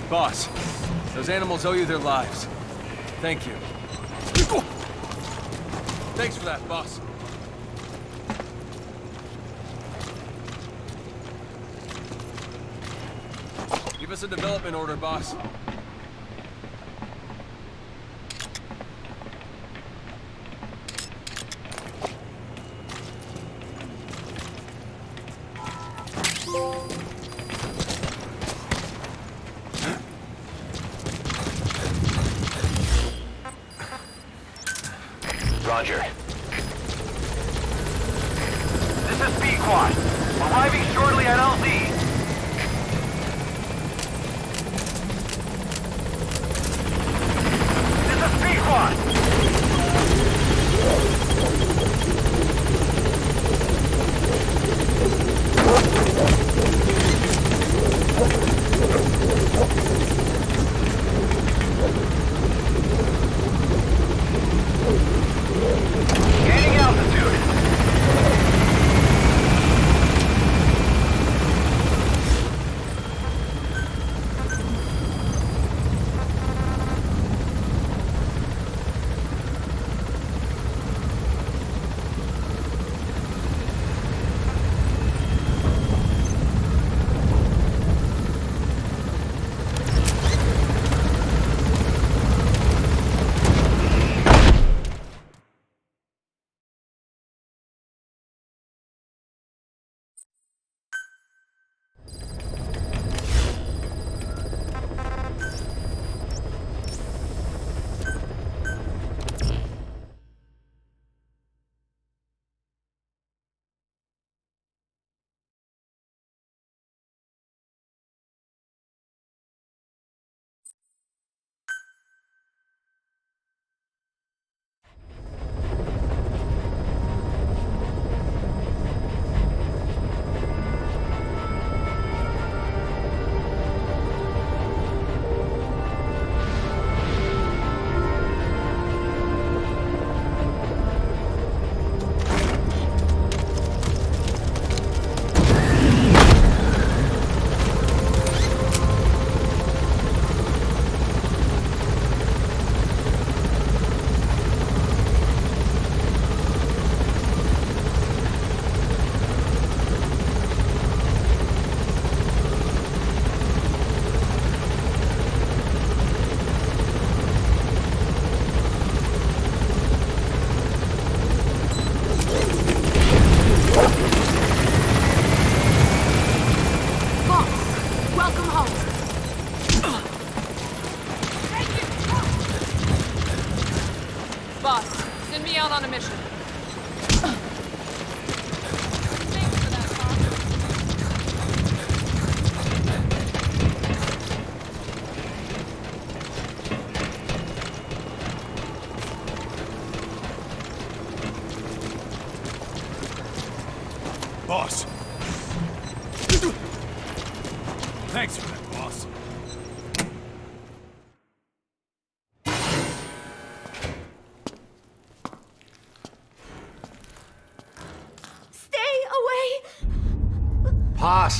Boss, those animals owe you their lives. Thank you. Thanks for that, boss. Give us a development order, boss. Roger. This is B-Quad. Arriving shortly at LZ. This is B-Quad. Gaining altitude. Boss, send me out on a mission. Thanks for that, Boss. Thanks for that, boss. Stay away! Boss.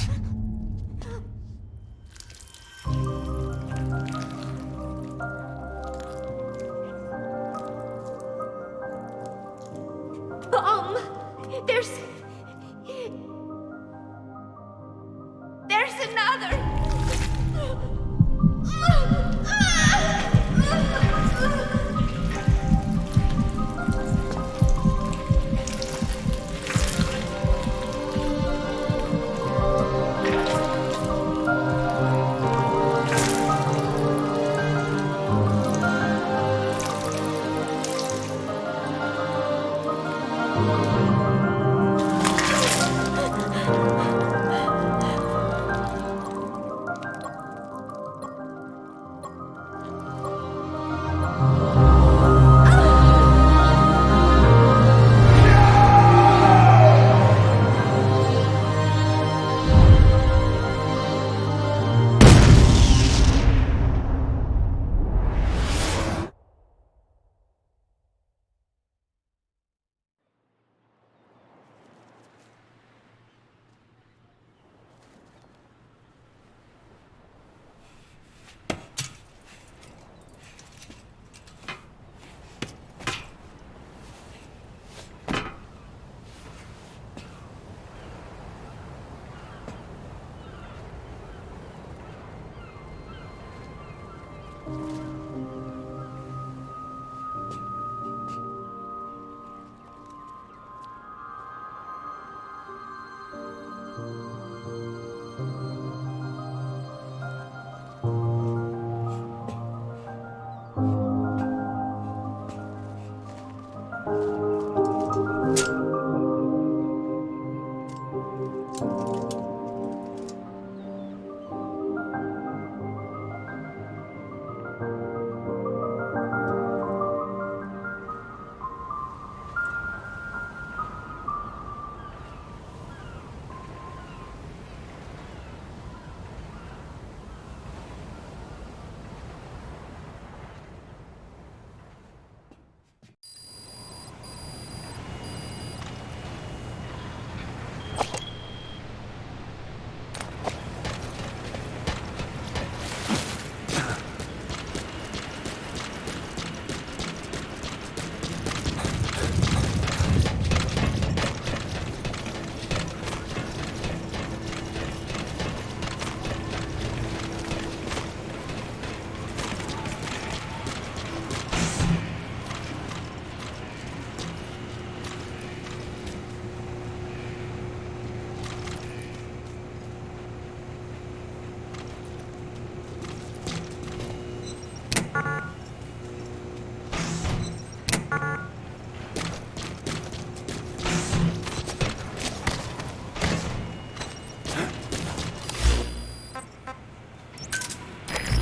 There's another!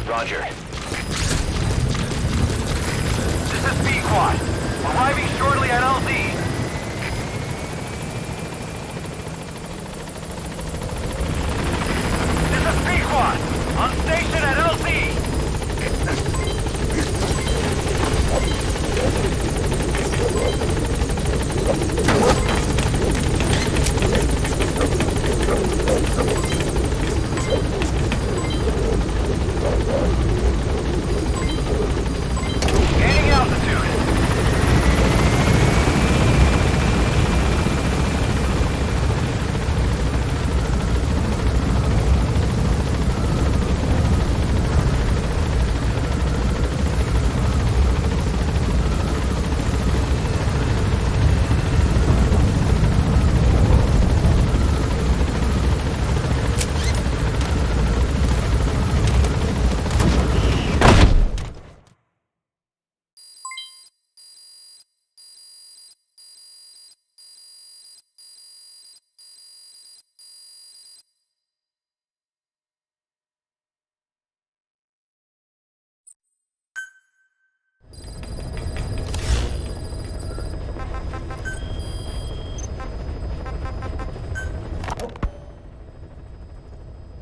Roger. This is B-Quad. Arriving shortly at LZ. This is B-Quad. On station at LZ. Gaining altitude.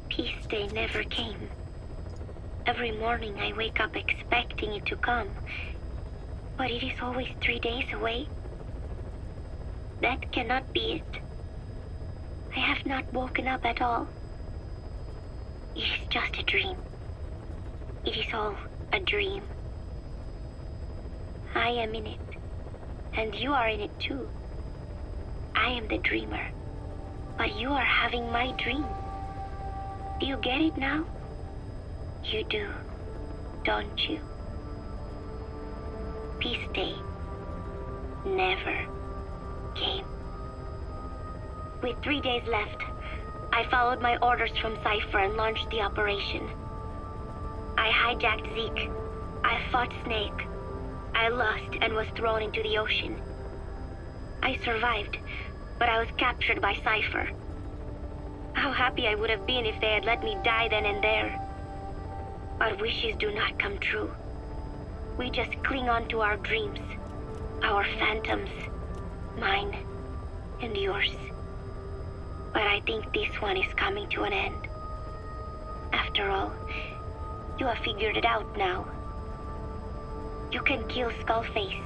Peace day never came. Every morning I wake up expecting it to come, but it is always 3 days away. That cannot be it. I have not woken up at all. It is just a dream. It is all a dream. I am in it, and you are in it too. I am the dreamer, but you are having my dream. Do you get it now? You do, don't you? Peace day never came. With 3 days left, I followed my orders from Cypher and launched the operation. I hijacked Zeke. I fought Snake. I lost and was thrown into the ocean. I survived, but I was captured by Cypher. How happy I would have been if they had let me die then and there. But wishes do not come true. We just cling on to our dreams, our phantoms, mine and yours. But I think this one is coming to an end. After all, you have figured it out now. You can kill Skullface,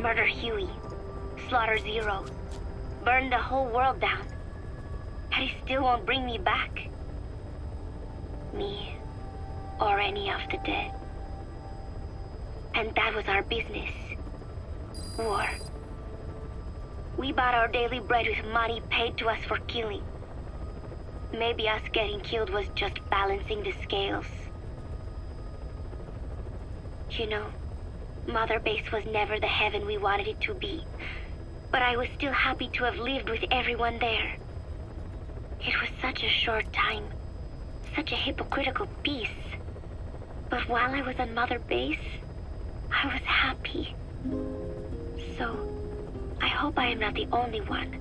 murder Huey, slaughter Zero, burn the whole world down. But it still won't bring me back. Me, or any of the dead. And that was our business. War. We bought our daily bread with money paid to us for killing. Maybe us getting killed was just balancing the scales. You know, Mother Base was never the heaven we wanted it to be. But I was still happy to have lived with everyone there. It was such a short time, such a hypocritical peace. But while I was on Mother Base, I was happy. So, I hope I am not the only one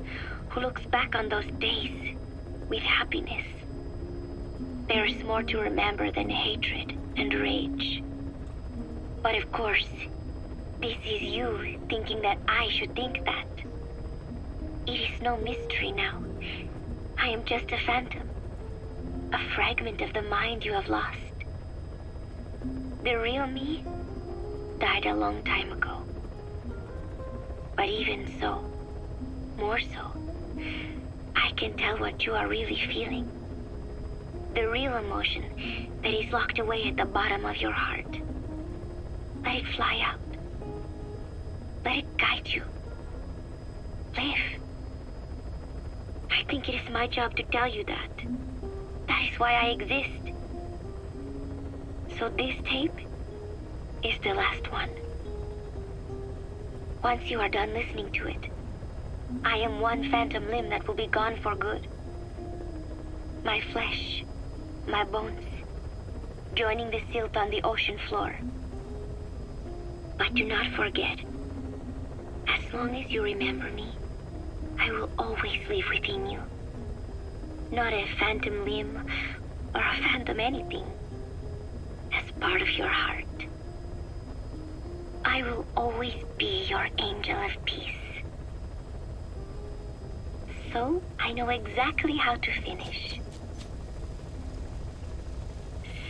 who looks back on those days with happiness. There is more to remember than hatred and rage. But of course, this is you thinking that I should think that. It is no mystery now. I am just a phantom, a fragment of the mind you have lost. The real me died a long time ago. But even so, more so, I can tell what you are really feeling. The real emotion that is locked away at the bottom of your heart. Let it fly out. Let it guide you. Live. I think it is my job to tell you that. That is why I exist. So this tape is the last one. Once you are done listening to it, I am one phantom limb that will be gone for good. My flesh, my bones, joining the silt on the ocean floor. But do not forget, as long as you remember me, I will always live within you. Not a phantom limb or a phantom anything. As part of your heart. I will always be your angel of peace. So, I know exactly how to finish.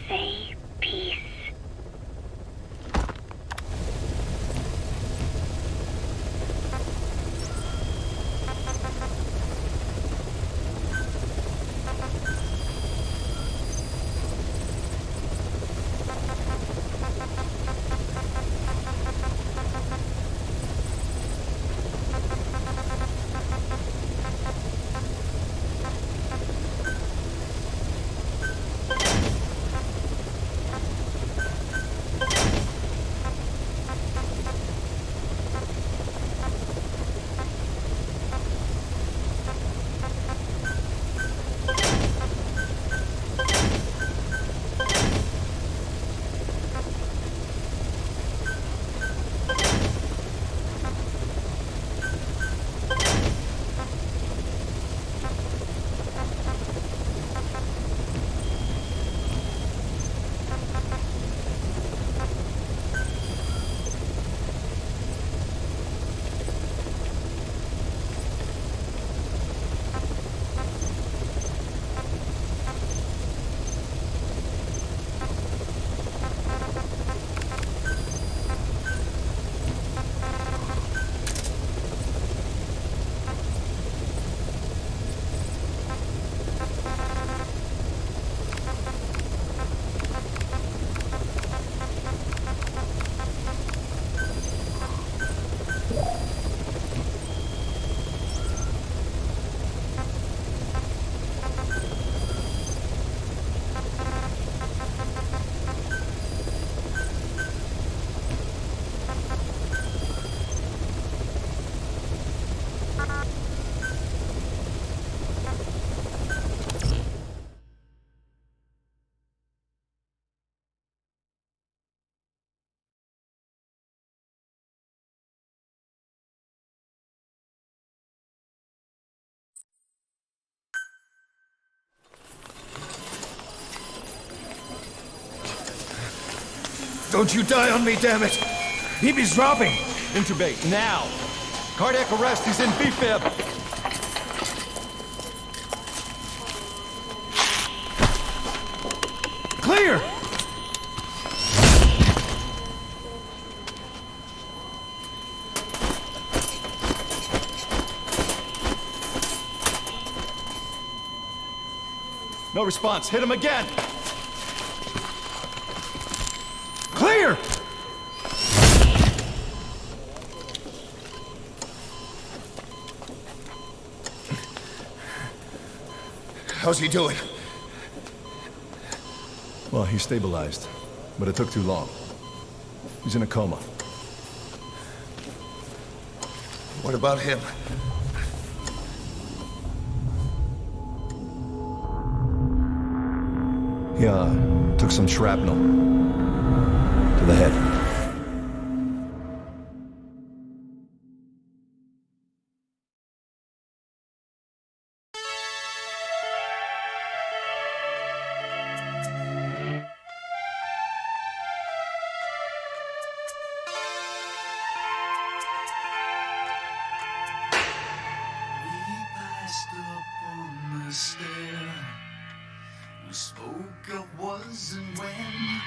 Say peace. Don't you die on me, damn it! BB's dropping! Intubate, now! Cardiac arrest, he's in B-fib! Clear! No response, hit him again! Clear! How's he doing? Well, he stabilized, but it took too long. He's in a coma. What about him? He, took some shrapnel to the head. We spoke of was and when,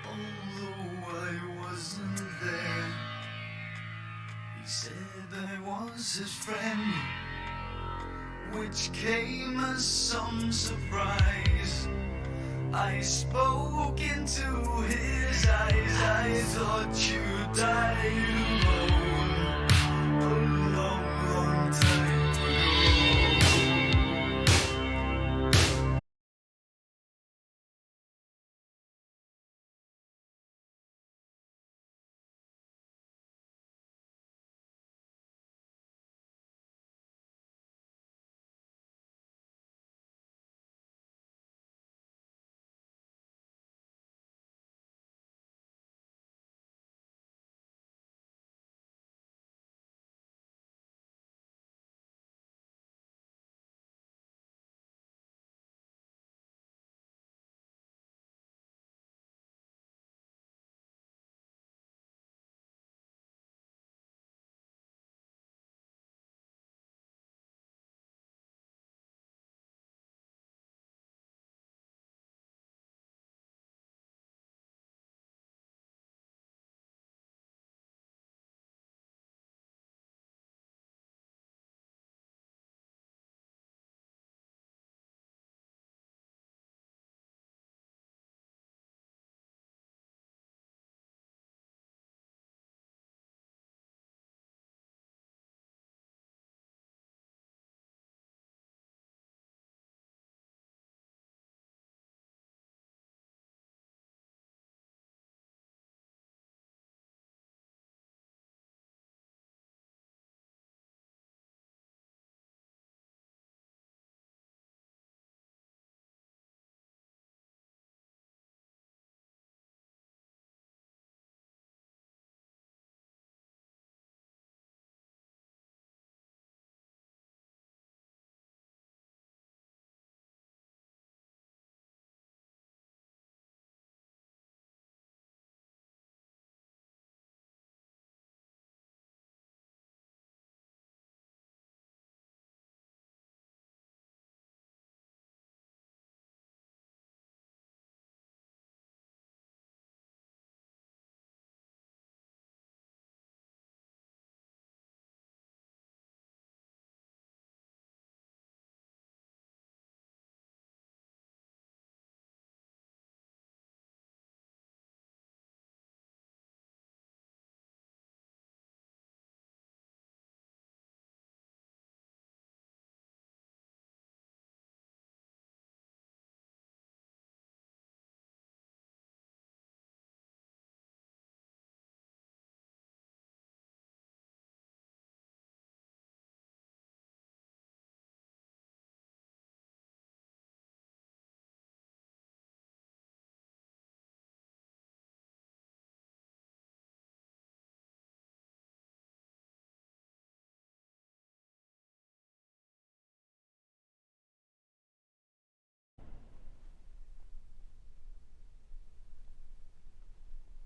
although I wasn't there. He said I was his friend, which came as some surprise. I spoke into his eyes, I thought you died alone a long, long time ago.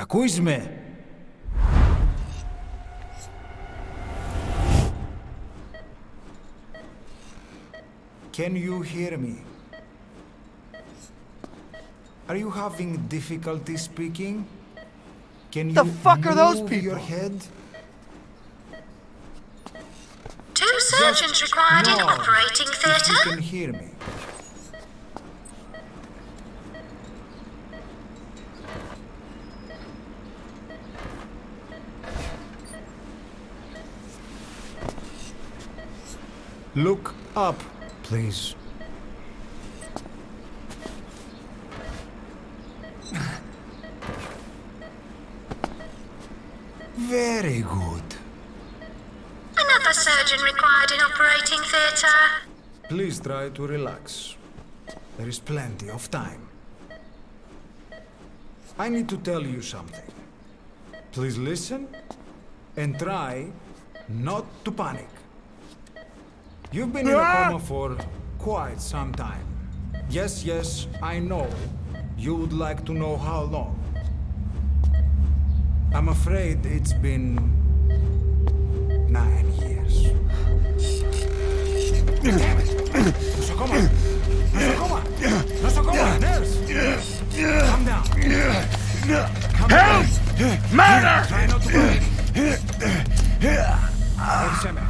Ακούς με? Can you hear me? Are you having difficulty speaking? Can you The fuck are those move people? your head? Two surgeons required in operating If theatre. you can hear me. Look up, please. Very good. Another surgeon required in operating theatre. Please try to relax. There is plenty of time. I need to tell you something. Please listen and try not to panic. You've been in a coma for quite some time. Yes, I know. You would like to know how long. I'm afraid it's been 9 years. Damn it! Nosocoma! Nosocoma! Nosocoma! Nurse! Calm down. Calm down. Murder! Try not to panic. Erseme.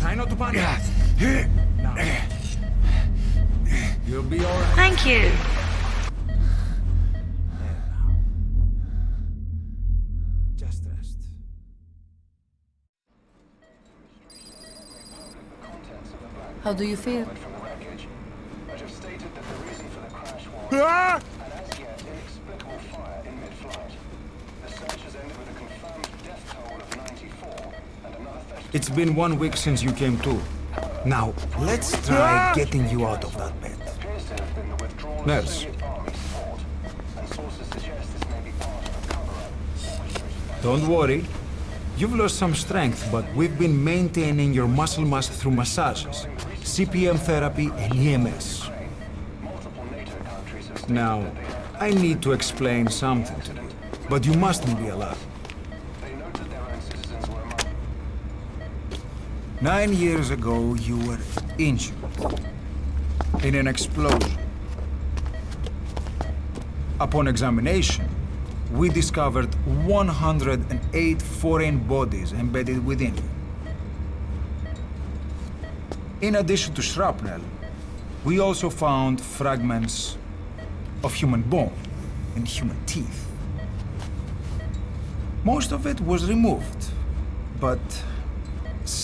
Try not to panic. Now. You'll be all right. Thank you. Just rest. How do you feel? It's been 1 week since you came to. Now, let's try getting you out of that bed. Nurse. Don't worry. You've lost some strength, but we've been maintaining your muscle mass through massages, CPM therapy, and EMS. Now, I need to explain something to you, but you mustn't be alarmed. 9 years ago, you were injured in an explosion. Upon examination, we discovered 108 foreign bodies embedded within you. In addition to shrapnel, we also found fragments of human bone and human teeth. Most of it was removed, but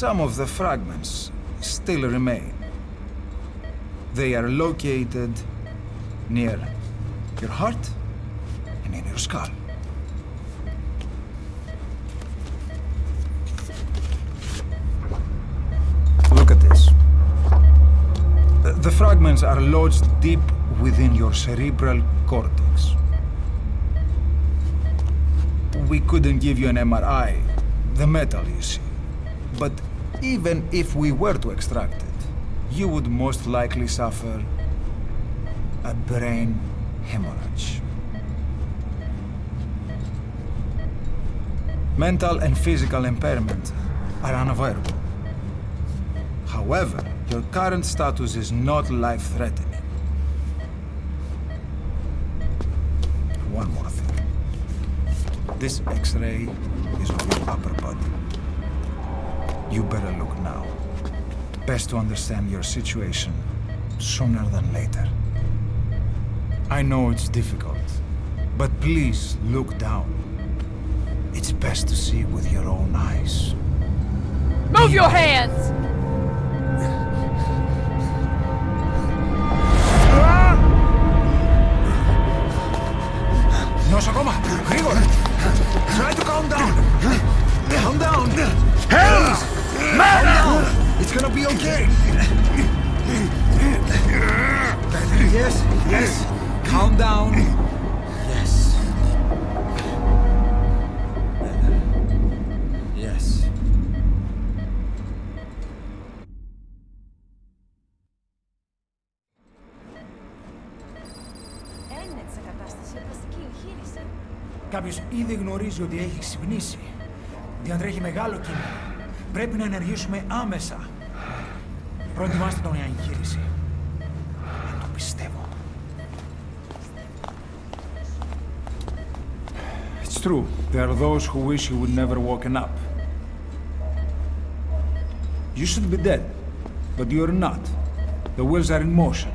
some of the fragments still remain. They are located near your heart and in your skull. Look at this. The fragments are lodged deep within your cerebral cortex. We couldn't give you an MRI, the metal, you see. But even if we were to extract it, you would most likely suffer a brain hemorrhage. Mental and physical impairment are unavoidable. However, your current status is not life-threatening. One more thing. This X-ray is of your upper body. You better look now. Best to understand your situation sooner than later. I know it's difficult, but please look down. It's best to see with your own eyes. Move your hands! Nosocoma! Grigor! Try to calm down! Calm down! Help! Calm down! It's gonna be okay! Yes! Calm down! Yes. Yes. Έννετ σε κατάσταση πλαστική εγχείρηση. Κάποιος ήδη γνωρίζει ότι έχει ξυπνήσει. Διατρέχει μεγάλο κίνδυνο. Πρέπει να ενεργήσουμε άμεσα. Προετοιμάστε τον για εγχείρηση. Δεν το πιστεύω. It's true. There are those who wish you would never woken up. You should be dead, but you're not. The wheels are in motion.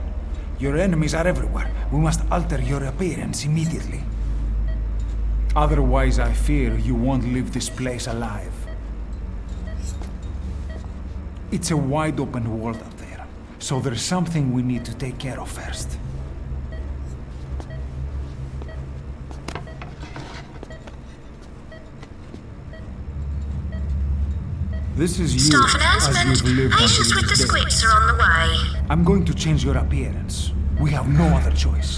Your enemies are everywhere. We must alter your appearance immediately. Otherwise, I fear you won't leave this place alive. It's a wide open world out there, so there's something we need to take care of first. This is you, Staff as announcement. you've lived Patients until with the this day. scripts are on the way. I'm going to change your appearance. We have no other choice.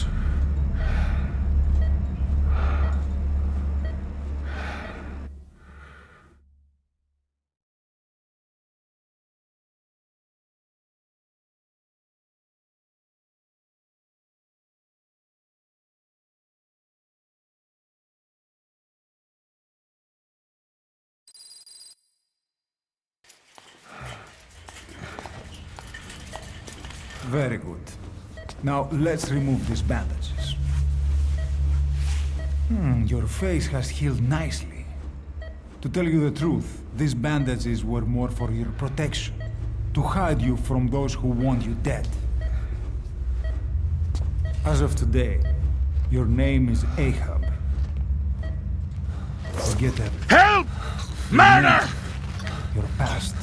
Very good. Now, let's remove these bandages. Your face has healed nicely. To tell you the truth, these bandages were more for your protection, to hide you from those who want you dead. As of today, your name is Ahab. Forget everything. Help! Murder! Your past.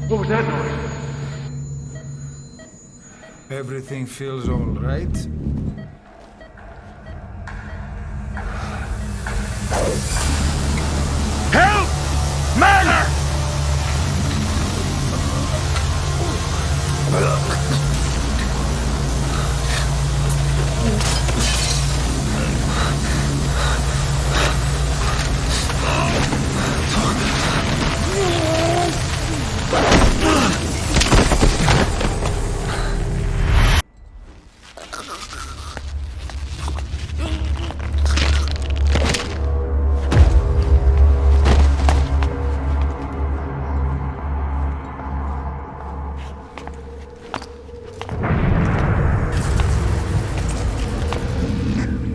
What was that noise? Everything feels all right? Help! Murder!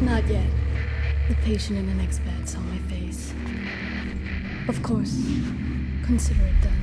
Not yet. The patient in the next bed saw my face. Of course. Consider it done.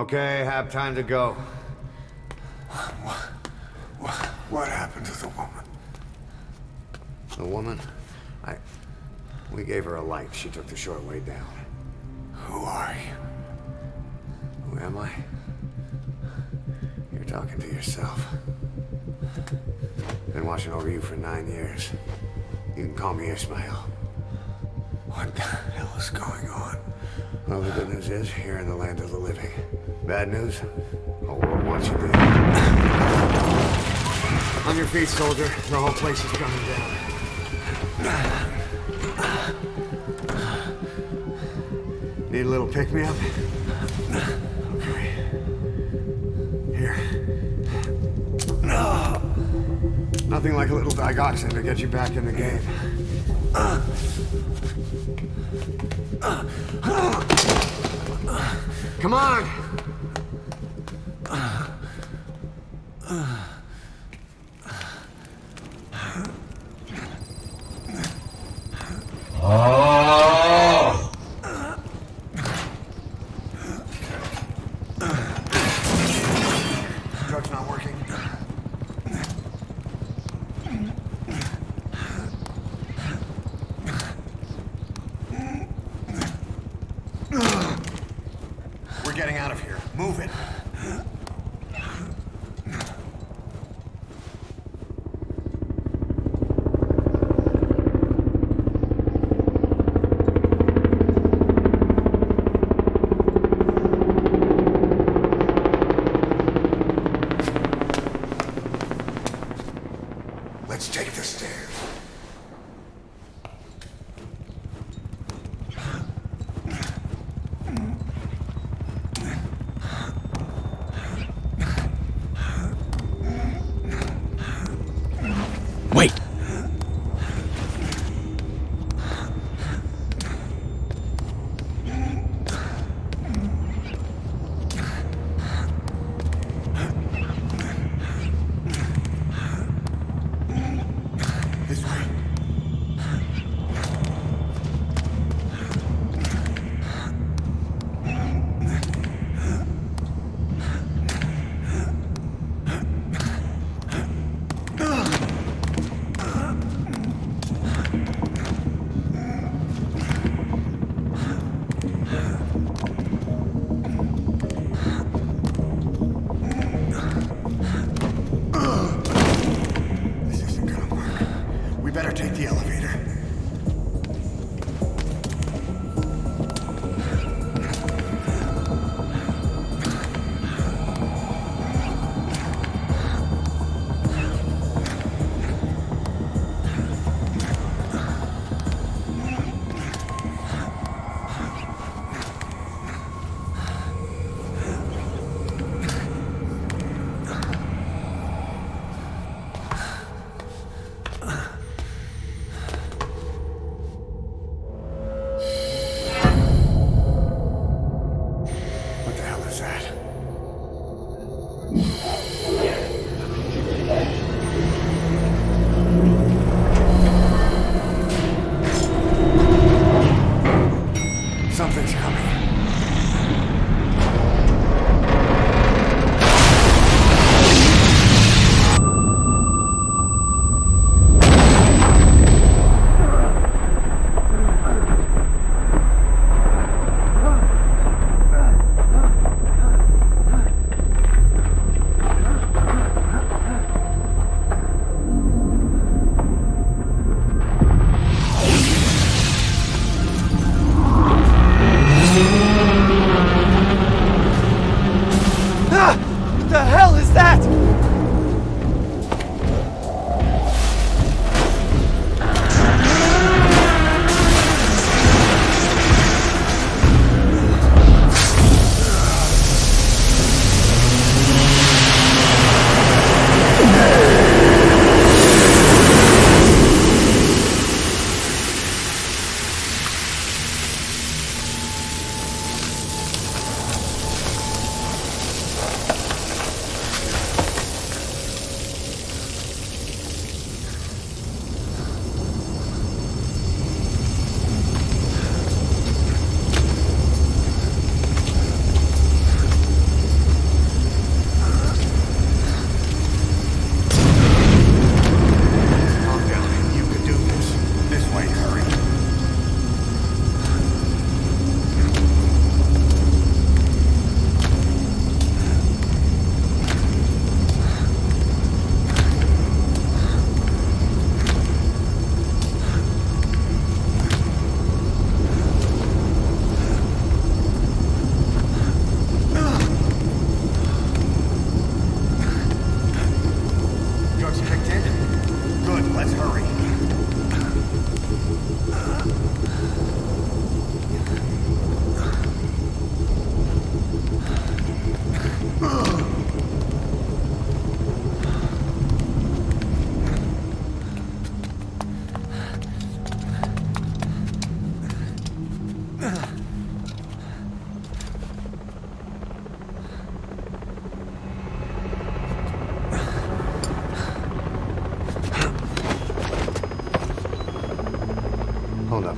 Okay, have time to go. What happened to the woman? The woman? We gave her a light. She took the short way down. Who are you? Who am I? You're talking to yourself. Been watching over you for 9 years. You can call me Ishmael. What the hell is going on? Well, the good news is, you're in the land of the living. Bad news? The whole world wants you dead. On your feet, soldier. The whole place is coming down. Need a little pick-me-up? Okay. Here. Nothing like a little digoxin to get you back in the game. Come on! Drug's not working. We're getting out of here. Move it. Let's take the stairs.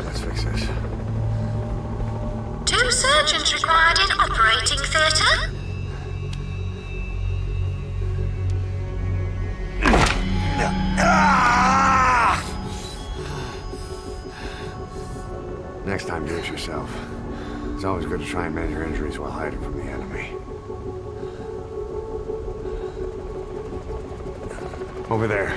Let's fix this. 2 surgeons required in operating theatre. Next time, do it yourself. It's always good to try and mend your injuries while hiding from the enemy. Over there.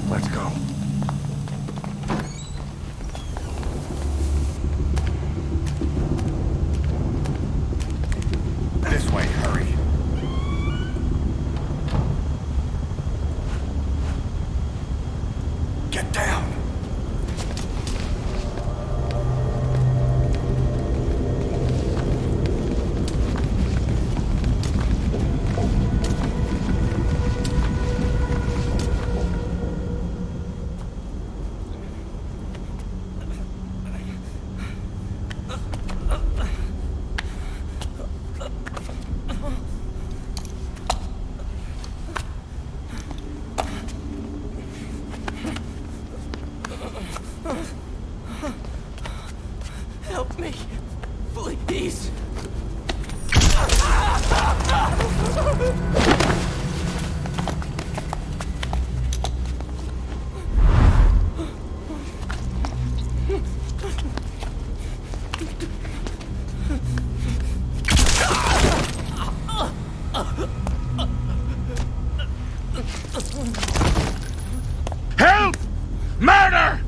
Let's go. This way, hurry. Get down. Help me, please. Help! Murder!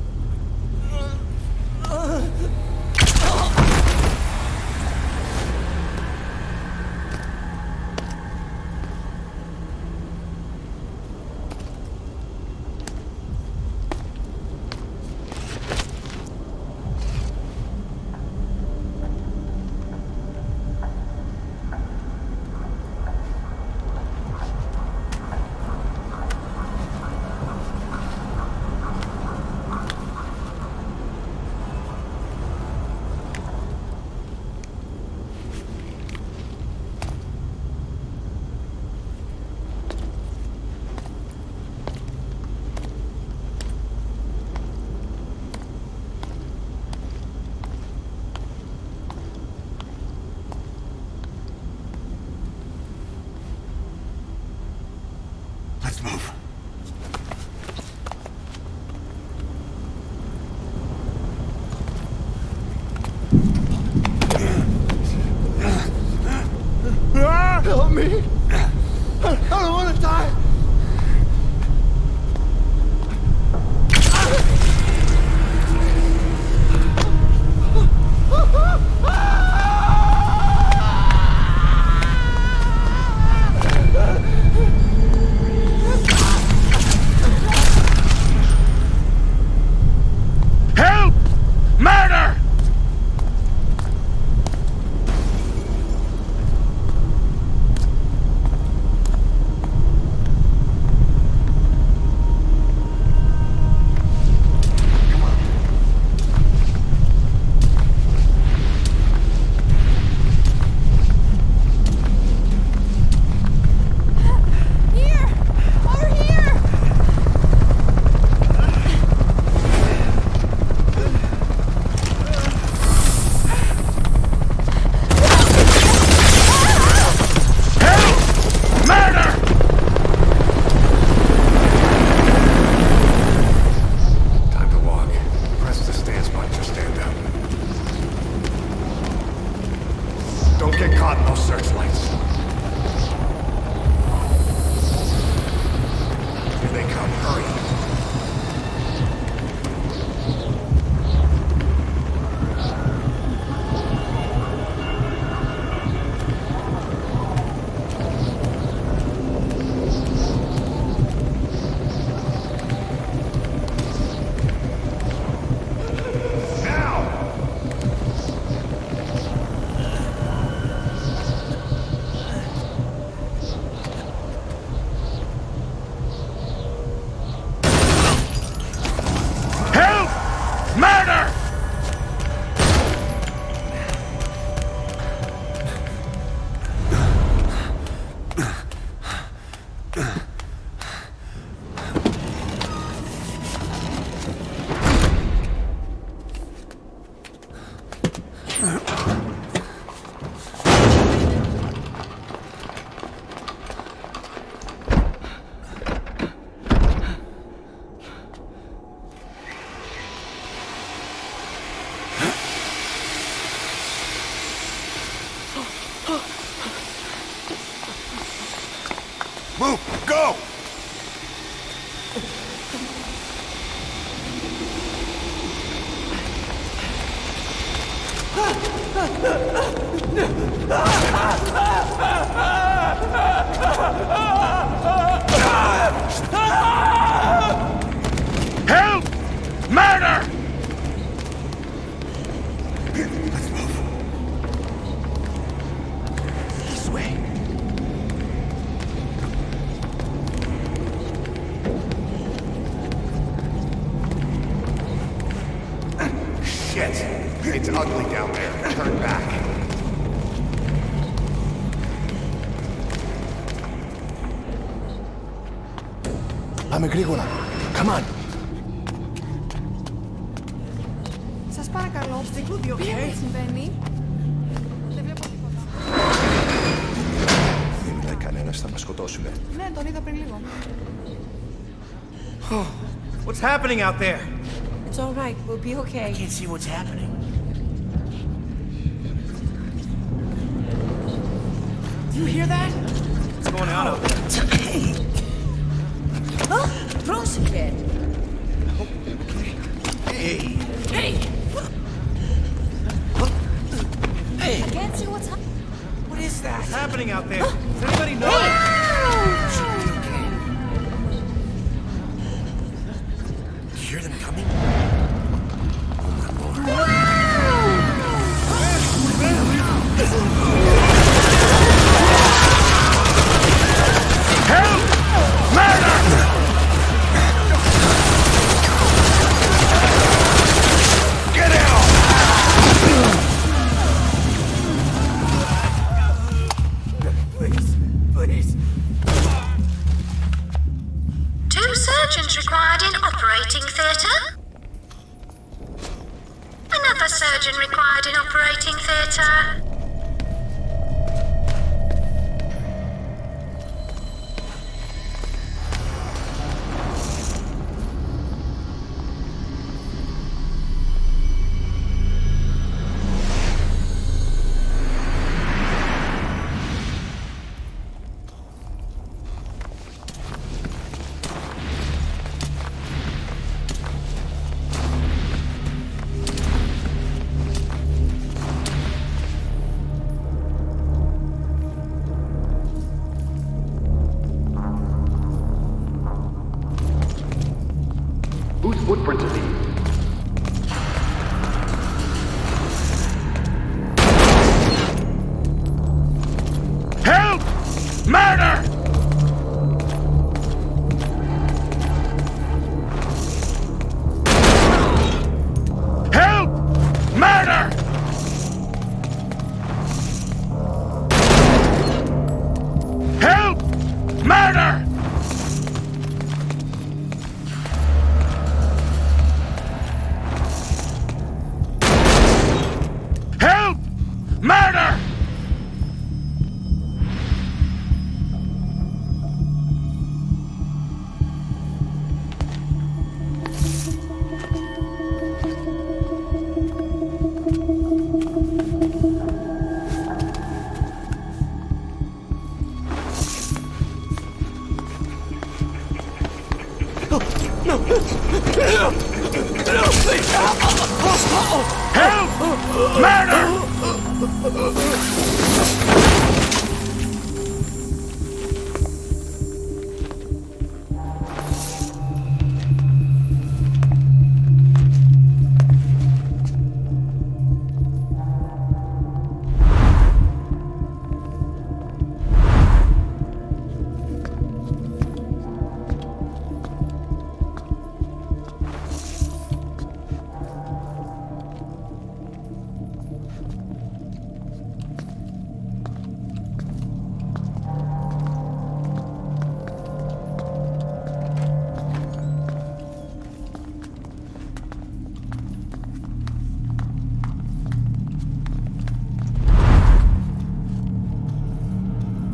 Let's move. Help me! I don't want to die! Help! Murder! Move! Go! Help! Murder! Let's move. This way. Shit! It's ugly down there. Turn back. Πάμε γρήγορα. Come on. Σας παρακαλώ, τι συμβαίνει? Δεν βλέπω τίποτα. Μην μιλάει κανένας, θα μας σκοτώσουνε. Ναι, τον είδα πριν λίγο. What's happening out there? It's all right, we'll be okay. I can't see what's happening. Do you hear that? What's going on out there? It's okay. Πρόσεχε. Hey! Hey! Hey! I can't see what's happening. What is that? What's happening out there? Does anybody know? You hear them coming? Oh my lord. Help! Murder! Get out! Please, please. 2 surgeons required in operating theatre. Another surgeon required in operating theatre. Whose footprints are these? Help! Murder! Help! Murder! Help! Murder! Help! Murder! Help! Murder!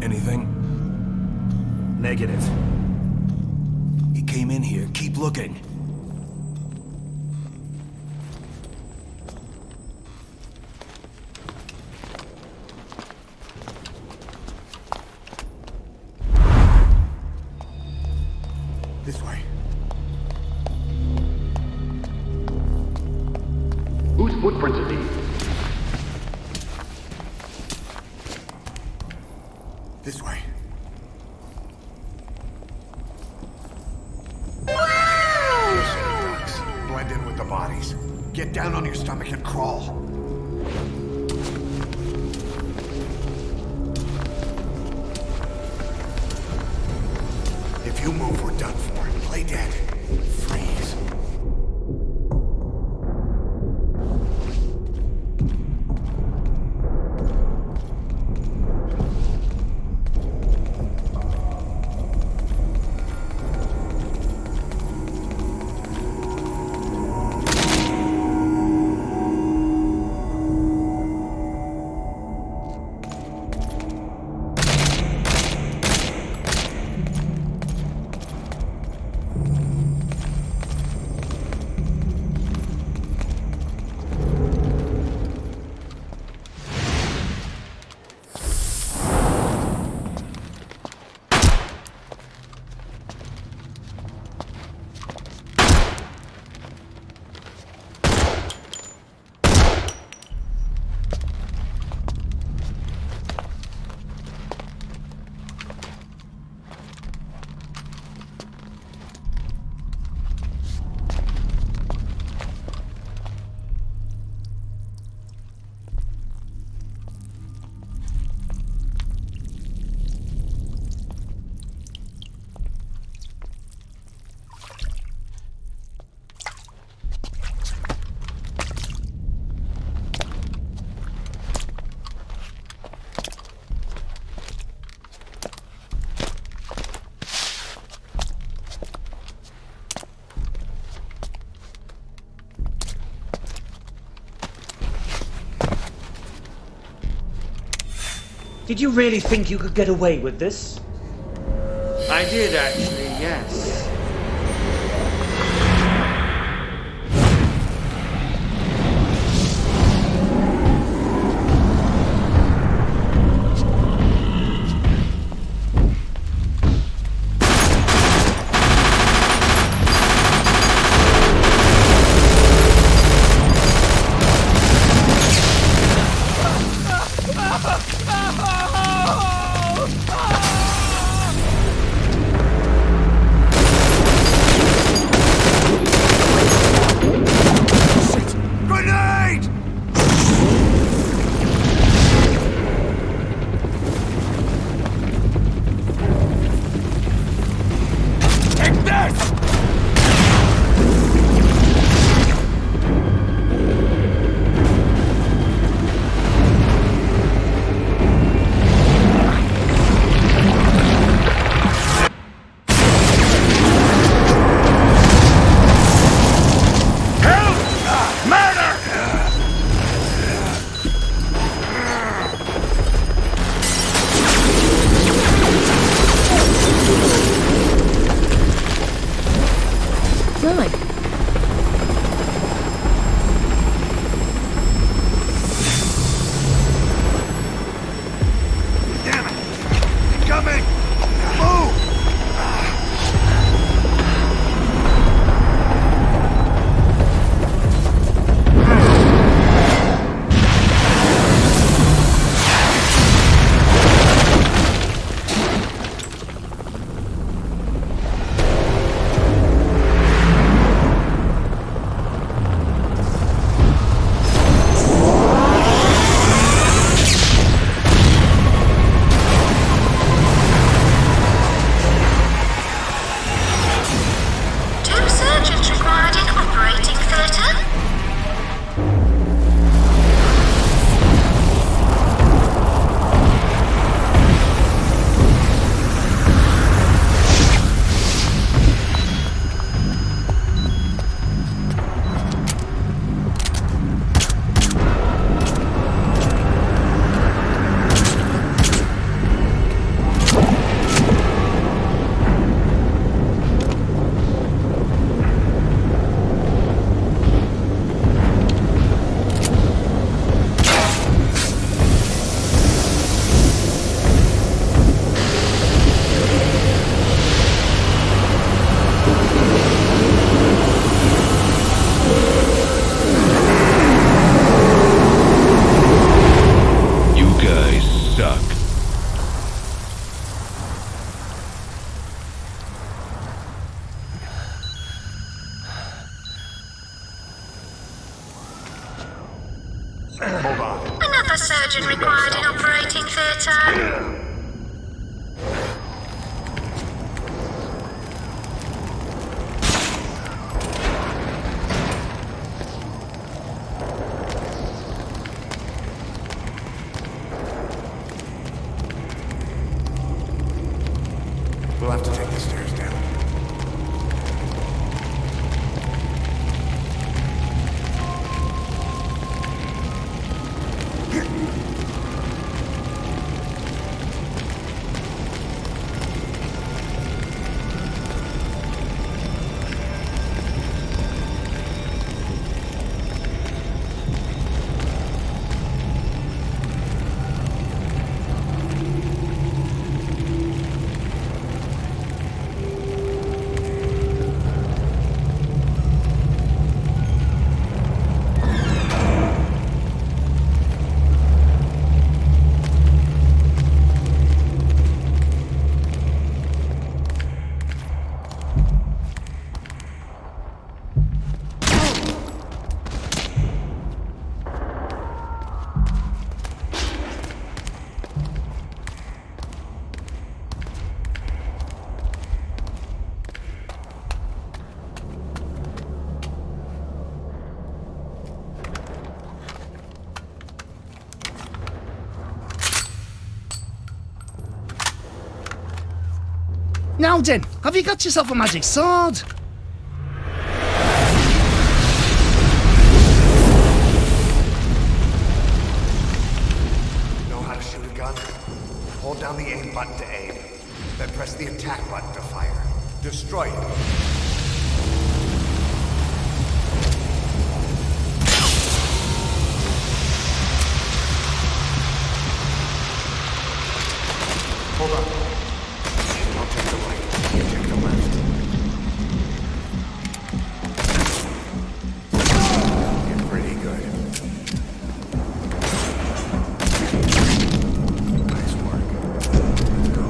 Anything? Negative. He came in here. Keep looking. blueprints are needed. This way. Blend in with the bodies. Get down on your stomach and crawl. If you move, we're done for. Play dead. Freeze. Did you really think you could get away with this? I did, actually, yes. Hold on. Another surgeon required in operating theatre. We'll have to take the stairs down. Now then, have you got yourself a magic sword? Know how to shoot a gun? Hold down the aim button to aim, then press the attack button to fire. Destroy it. Hold on. I'll take the right. You take the left. You're pretty good. Nice work. Let's go.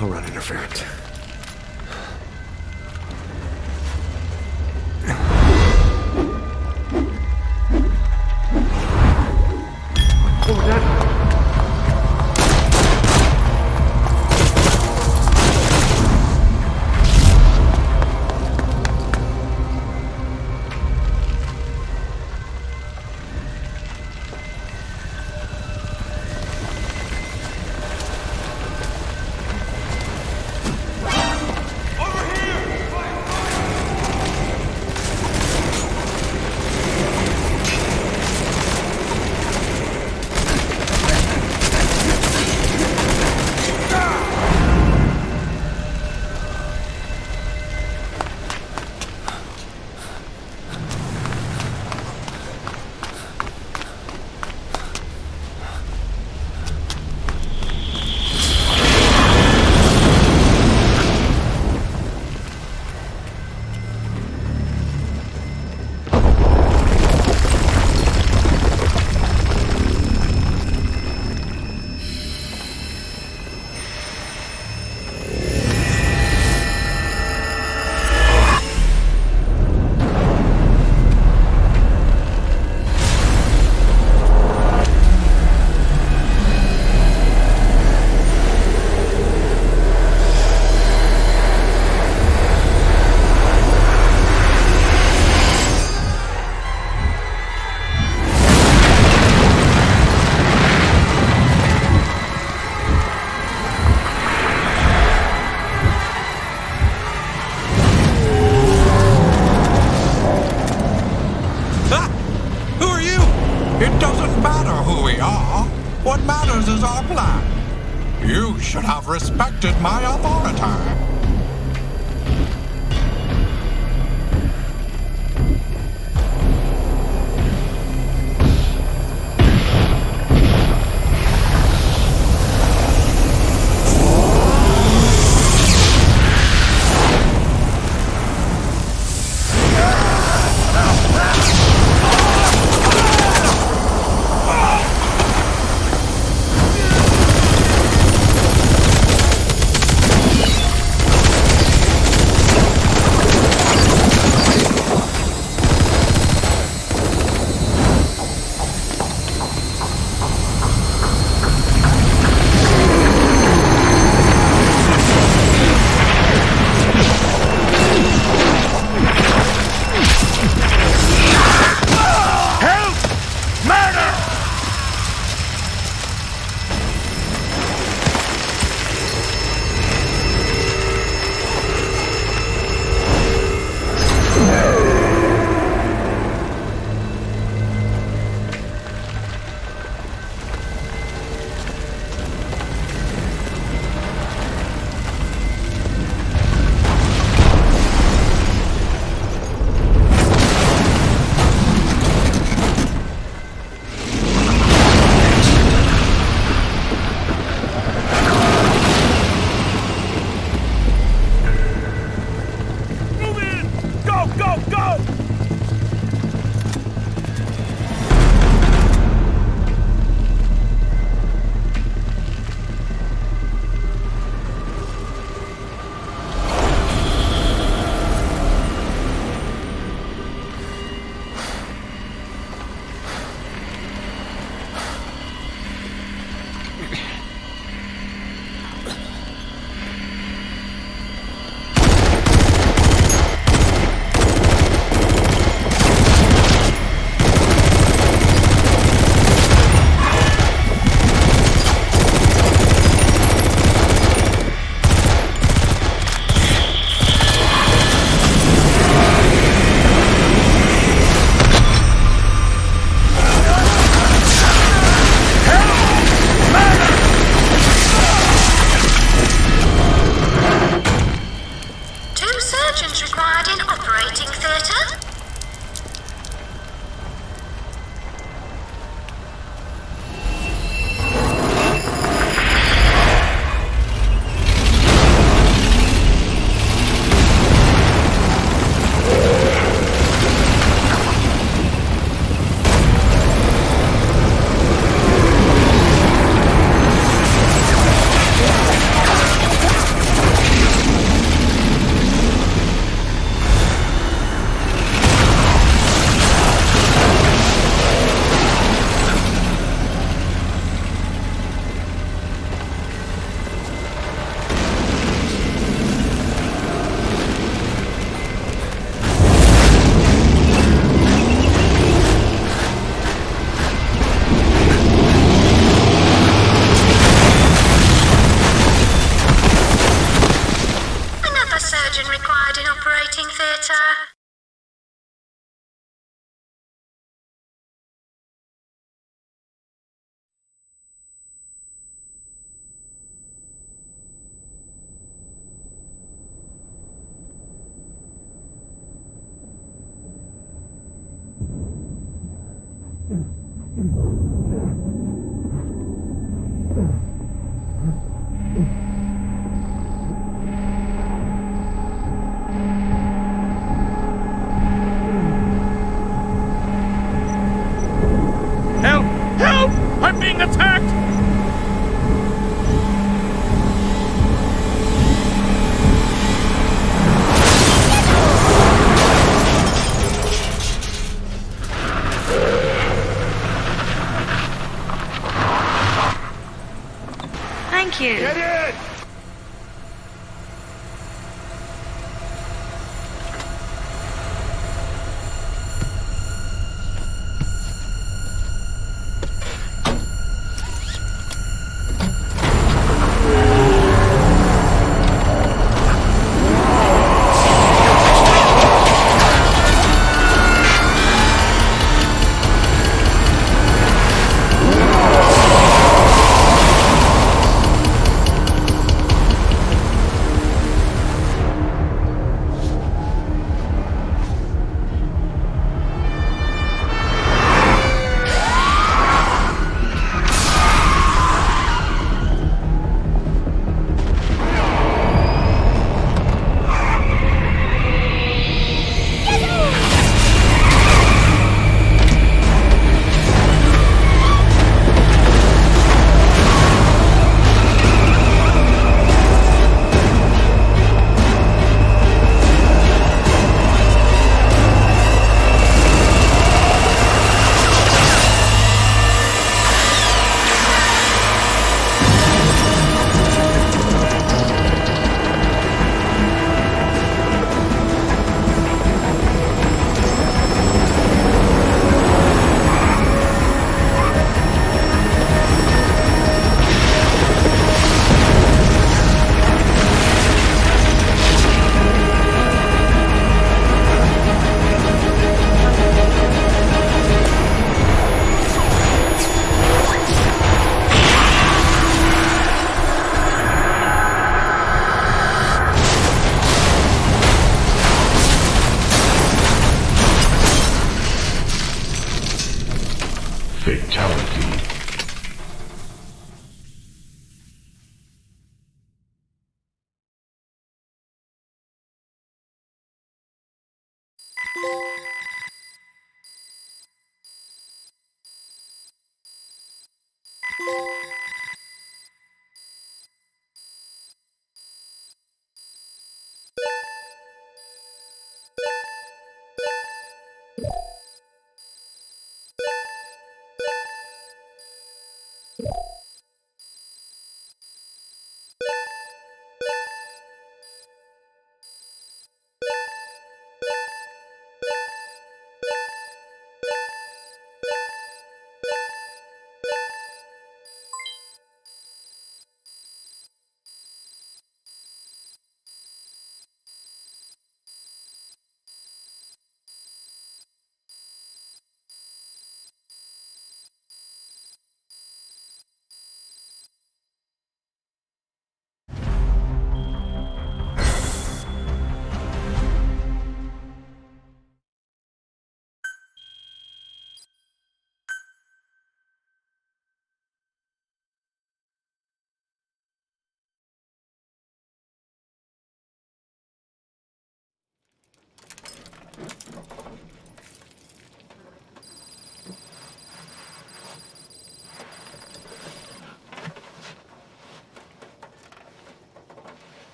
I'll run interference. Wait! should have respected my authority.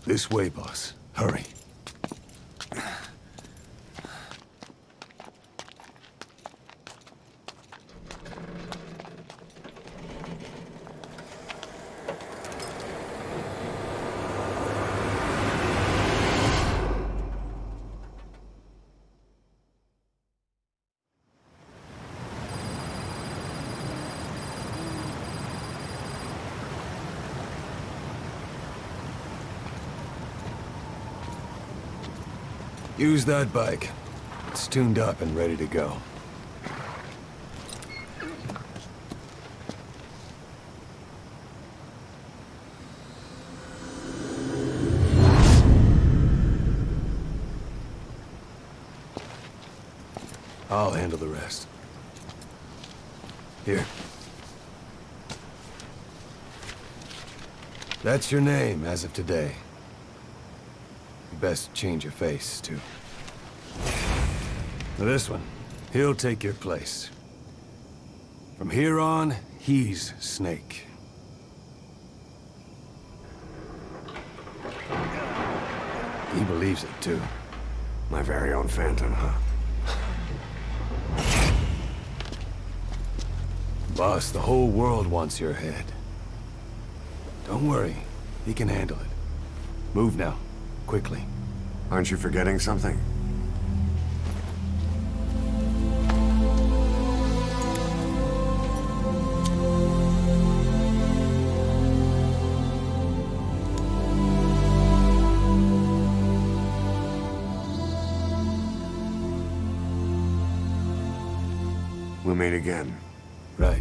This way, boss. Hurry. Use that bike. It's tuned up and ready to go. I'll handle the rest. Here. That's your name as of today. You best change your face, too. Now this one, he'll take your place. From here on, he's Snake. He believes it, too. My very own Phantom, huh? Boss, the whole world wants your head. Don't worry, he can handle it. Move now, quickly. Aren't you forgetting something? We'll meet again. Right.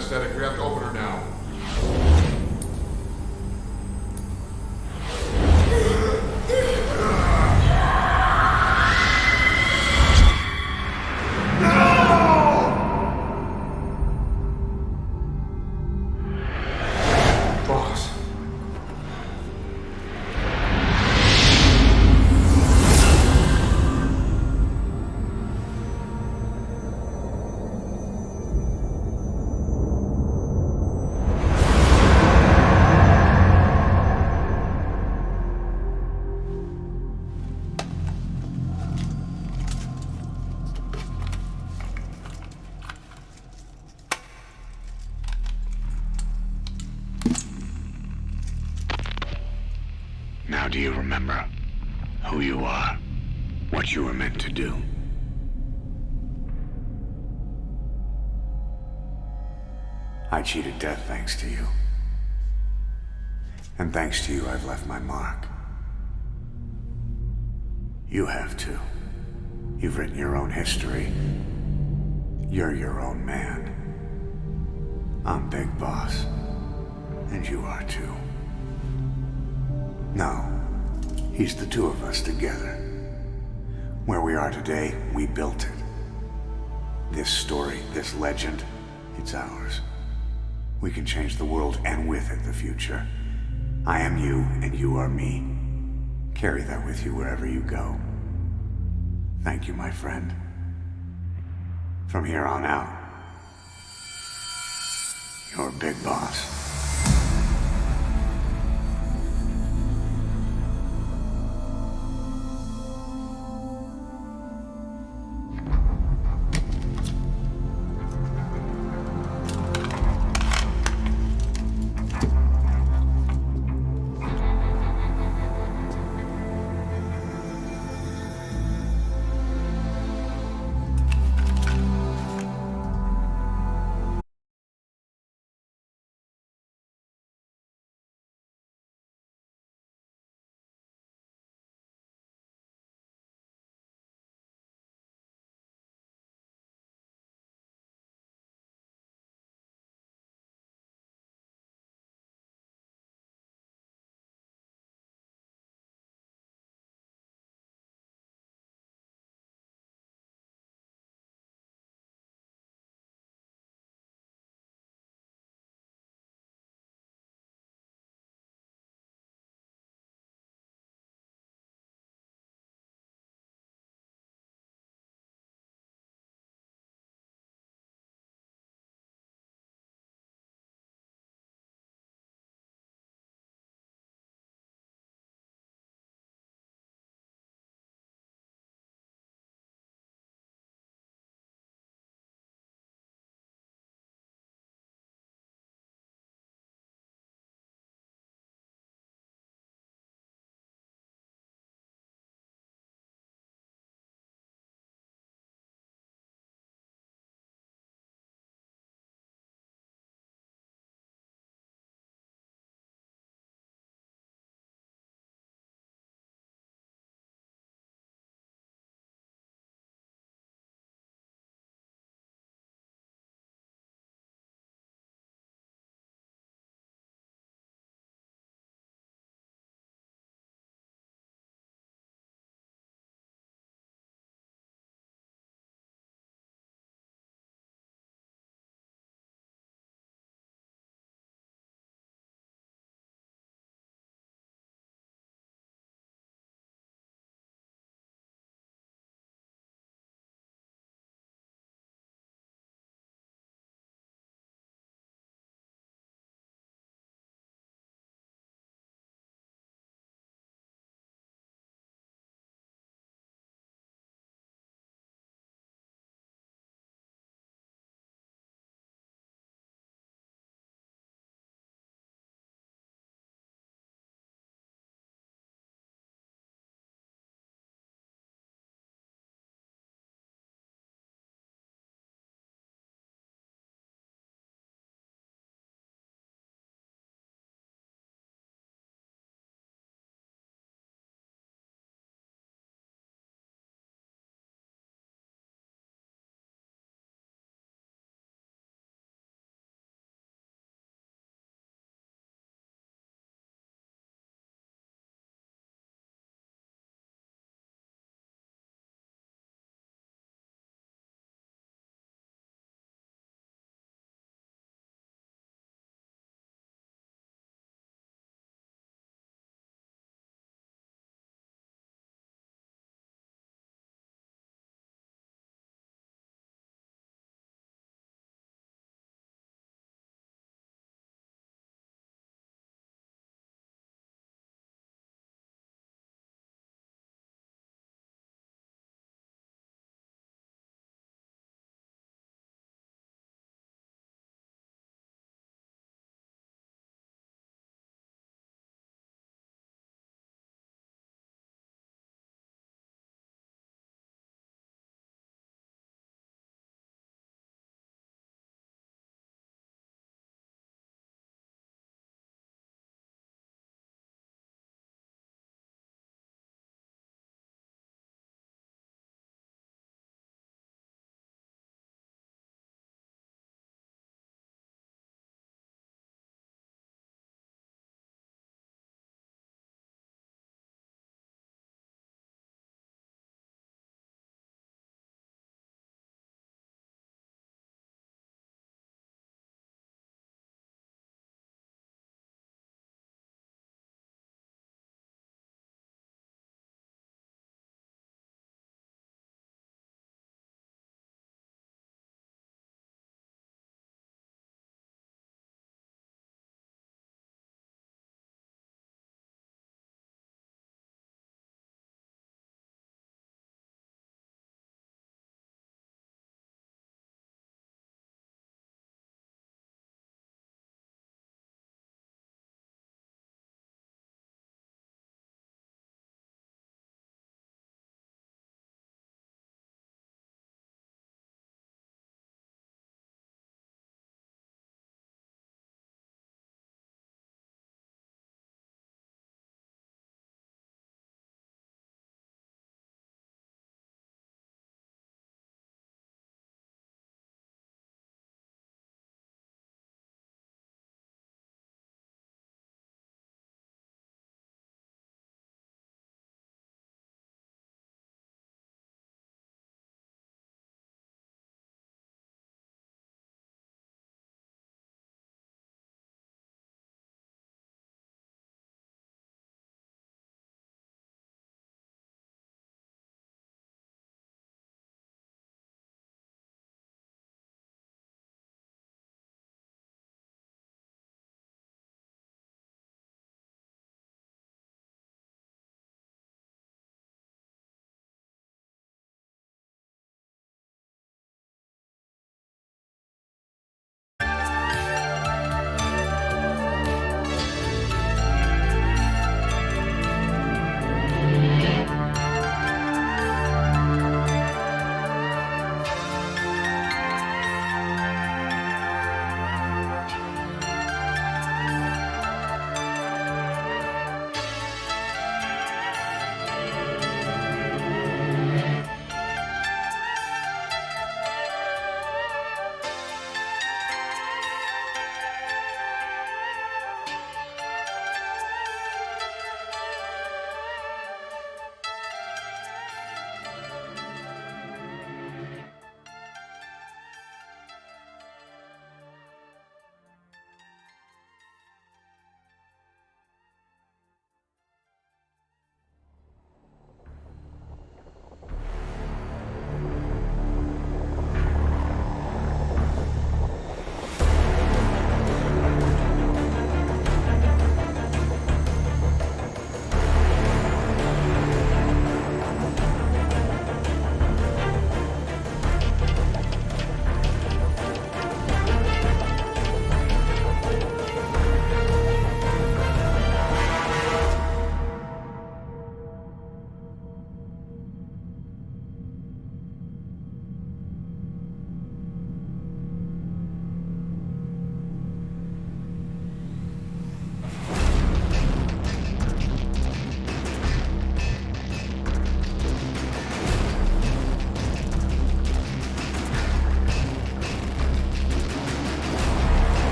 anesthetic. We have to open her now. Boss. Now do you remember who you are? What you were meant to do? I cheated death thanks to you. And thanks to you, I've left my mark. You have too. You've written your own history. You're your own man. I'm Big Boss. And you are too. No, he's the two of us together. Where we are today, we built it. This story, this legend, it's ours. We can change the world and with it the future. I am you and you are me. Carry that with you wherever you go. Thank you, my friend. From here on out, you're Big Boss.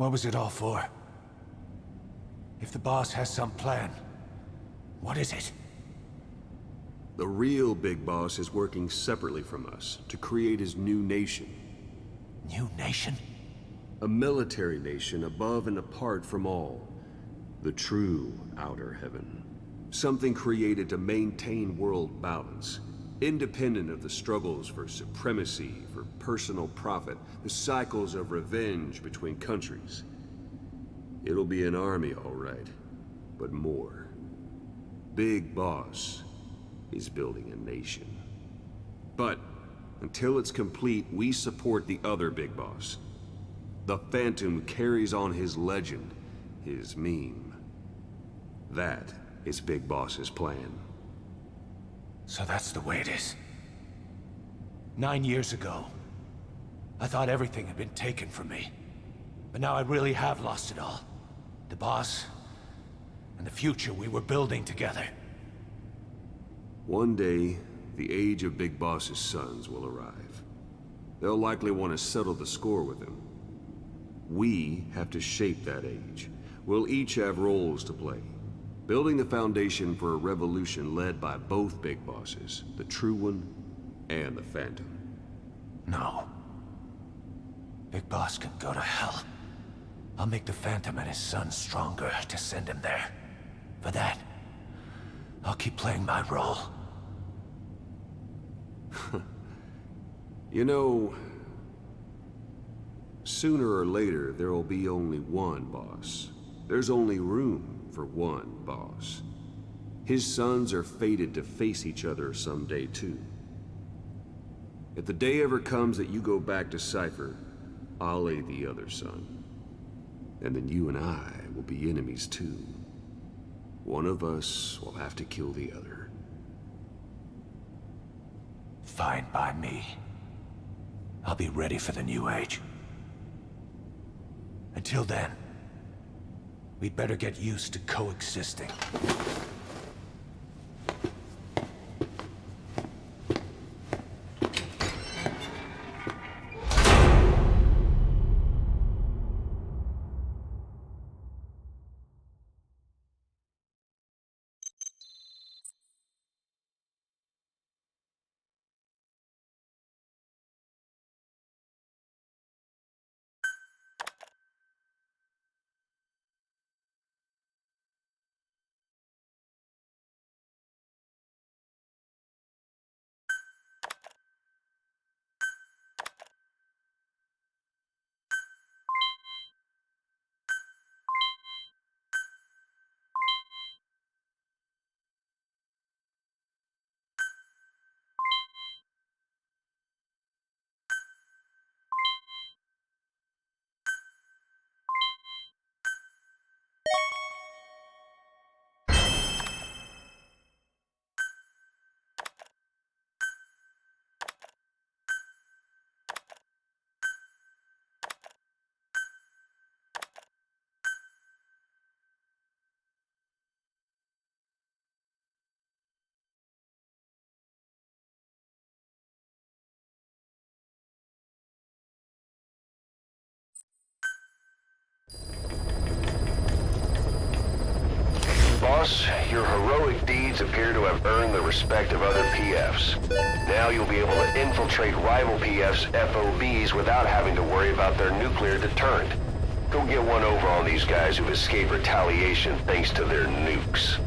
What was it all for? If the boss has some plan, what is it? The real big boss is working separately from us to create his new nation. New nation? A military nation above and apart from all. The true outer heaven. Something created to maintain world balance. Independent of the struggles for supremacy, for personal profit, the cycles of revenge between countries. It'll be an army, all right, but more. Big Boss is building a nation. But until it's complete, we support the other Big Boss. The Phantom carries on his legend, his meme. That is Big Boss's plan. So that's the way it is. 9 years ago, I thought everything had been taken from me. But now I really have lost it all. The boss, and the future we were building together. One day, the age of Big Boss's sons will arrive. They'll likely want to settle the score with him. We have to shape that age. We'll each have roles to play. Building the foundation for a revolution led by both Big Bosses, the True One and the Phantom. No. Big Boss can go to hell. I'll make the Phantom and his son stronger to send him there. For that, I'll keep playing my role. You know, sooner or later there will be only one boss. There's only room for one boss. His sons are fated to face each other someday too. If the day ever comes that you go back to Cypher, I'll aid the other son. And then you and I will be enemies too. One of us will have to kill the other. Fine by me. I'll be ready for the new age. Until then, we'd better get used to coexisting. Boss, your heroic deeds appear to have earned the respect of other PFs. Now you'll be able to infiltrate rival PFs' FOBs without having to worry about their nuclear deterrent. Go get one over on these guys who've escaped retaliation thanks to their nukes.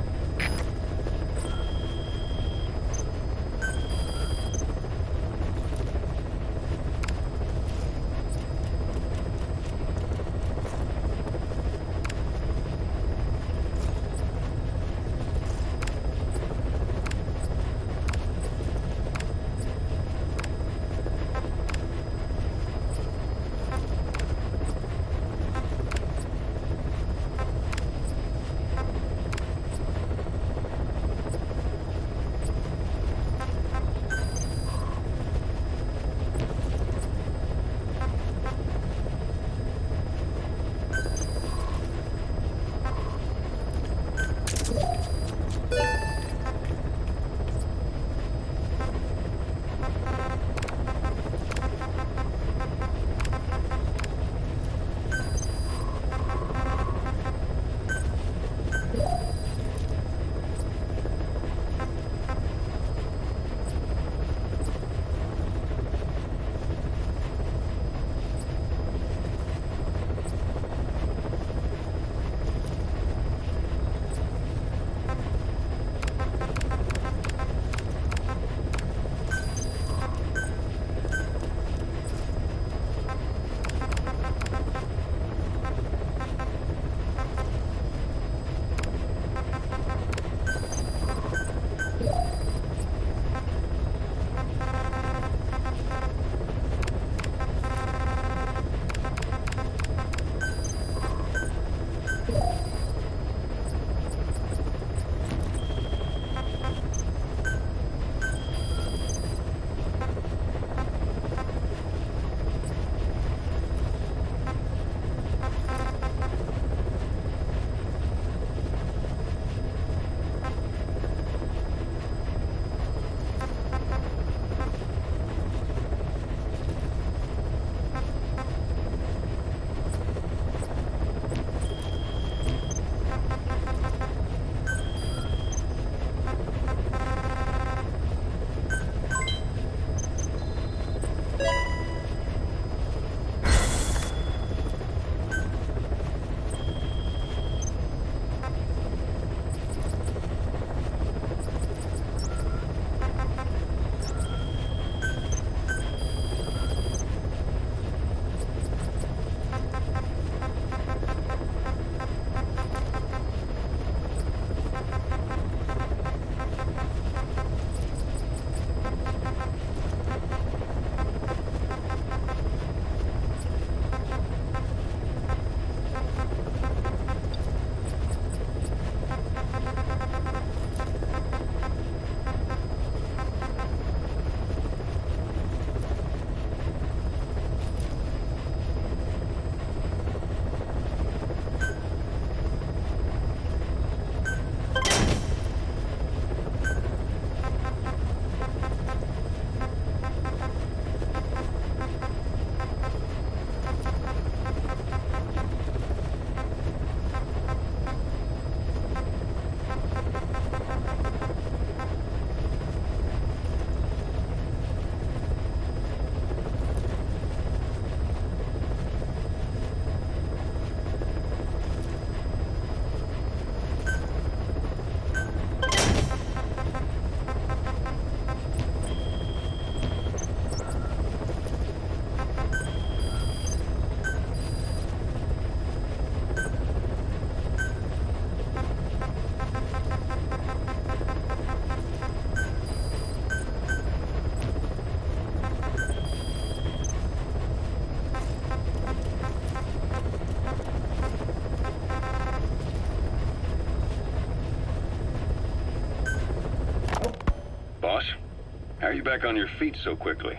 How are you back on your feet so quickly?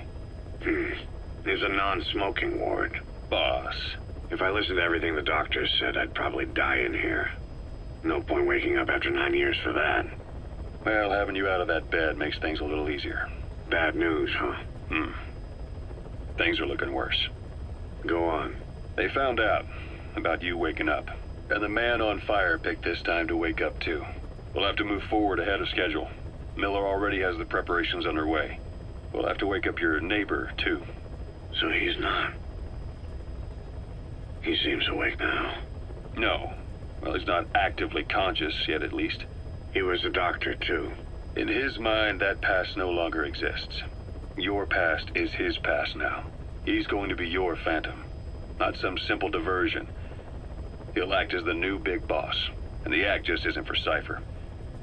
There's a non-smoking ward. Boss. If I listened to everything the doctors said, I'd probably die in here. No point waking up after 9 years for that. Well, having you out of that bed makes things a little easier. Bad news, huh? Things are looking worse. Go on. They found out about you waking up. And the man on fire picked this time to wake up too. We'll have to move forward ahead of schedule. Miller already has the preparations underway. We'll have to wake up your neighbor too. So he's not. He seems awake now. No. Well, he's not actively conscious yet, at least. He was a doctor too. In his mind, that past no longer exists. Your past is his past now. He's going to be your phantom, not some simple diversion. He'll act as the new big boss, and the act just isn't for Cypher.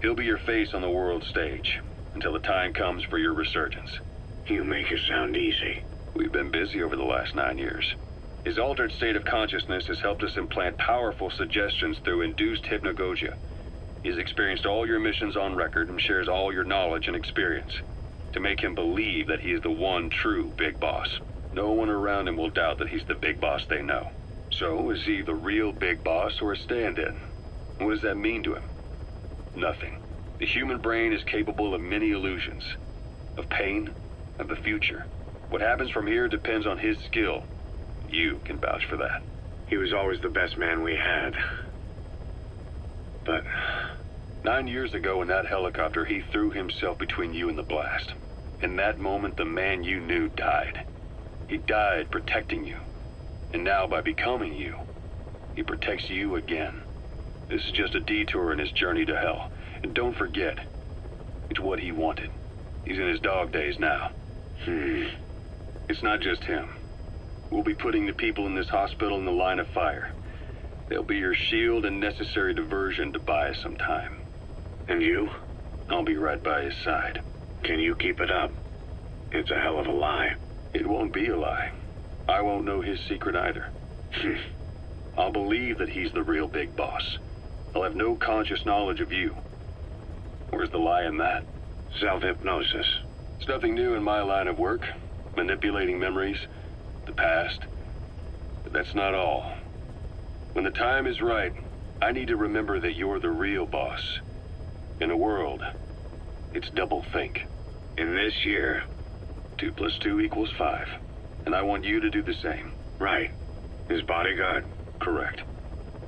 He'll be your face on the world stage, until the time comes for your resurgence. You make it sound easy. We've been busy over the last 9 years. His altered state of consciousness has helped us implant powerful suggestions through induced hypnagogia. He's experienced all your missions on record and shares all your knowledge and experience, to make him believe that he is the one true big boss. No one around him will doubt that he's the big boss they know. So, is he the real big boss or a stand-in? What does that mean to him? Nothing. The human brain is capable of many illusions. Of pain, of the future. What happens from here depends on his skill. You can vouch for that. He was always the best man we had. But 9 years ago in that helicopter, he threw himself between you and the blast. In that moment, the man you knew died. He died protecting you. And now, by becoming you, he protects you again. This is just a detour in his journey to hell. And don't forget, it's what he wanted. He's in his dog days now. It's not just him. We'll be putting the people in this hospital in the line of fire. They'll be your shield and necessary diversion to buy us some time. And you? I'll be right by his side. Can you keep it up? It's a hell of a lie. It won't be a lie. I won't know his secret either. I'll believe that he's the real big boss. I'll have no conscious knowledge of you. Where's the lie in that? Self-hypnosis. It's nothing new in my line of work. Manipulating memories, the past. But that's not all. When the time is right, I need to remember that you're the real boss. In a world, it's double think. In this year, 2 + 2 = 5. And I want you to do the same. Right. His bodyguard? Correct.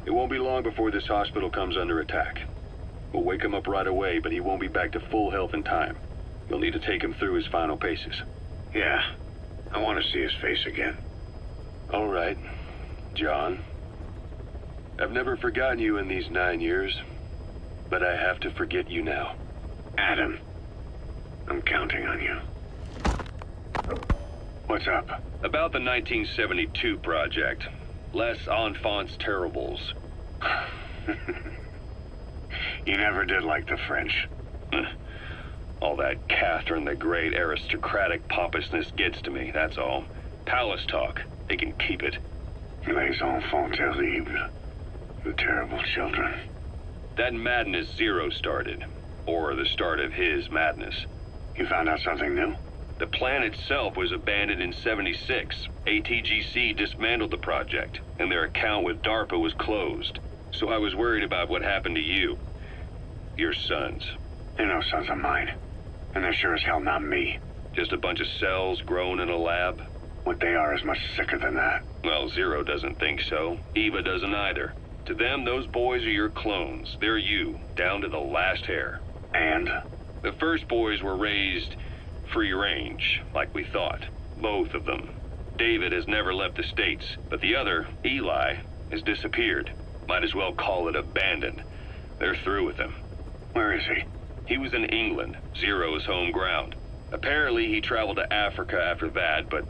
It won't be long before this hospital comes under attack. We'll wake him up right away, but he won't be back to full health in time. You'll need to take him through his final paces. Yeah. I want to see his face again. All right, John. I've never forgotten you in these 9 years, but I have to forget you now. Adam, I'm counting on you. What's up? About the 1972 project. Les Enfants Terribles. You never did like the French. All that Catherine the Great aristocratic pompousness gets to me, that's all. Palace talk. They can keep it. Les enfants terribles. The terrible children. That madness Zero started. Or the start of his madness. You found out something new? The plan itself was abandoned in '76. ATGC dismantled the project, and their account with DARPA was closed. So I was worried about what happened to you. Your sons. They're no sons of mine. And they're sure as hell not me. Just a bunch of cells grown in a lab? What they are is much sicker than that. Well, Zero doesn't think so. Eva doesn't either. To them, those boys are your clones. They're you, down to the last hair. And? The first boys were raised free range, like we thought. Both of them. David has never left the States, but the other, Eli, has disappeared. Might as well call it abandoned. They're through with him. Where is he? He was in England, Zero's home ground. Apparently he traveled to Africa after that, but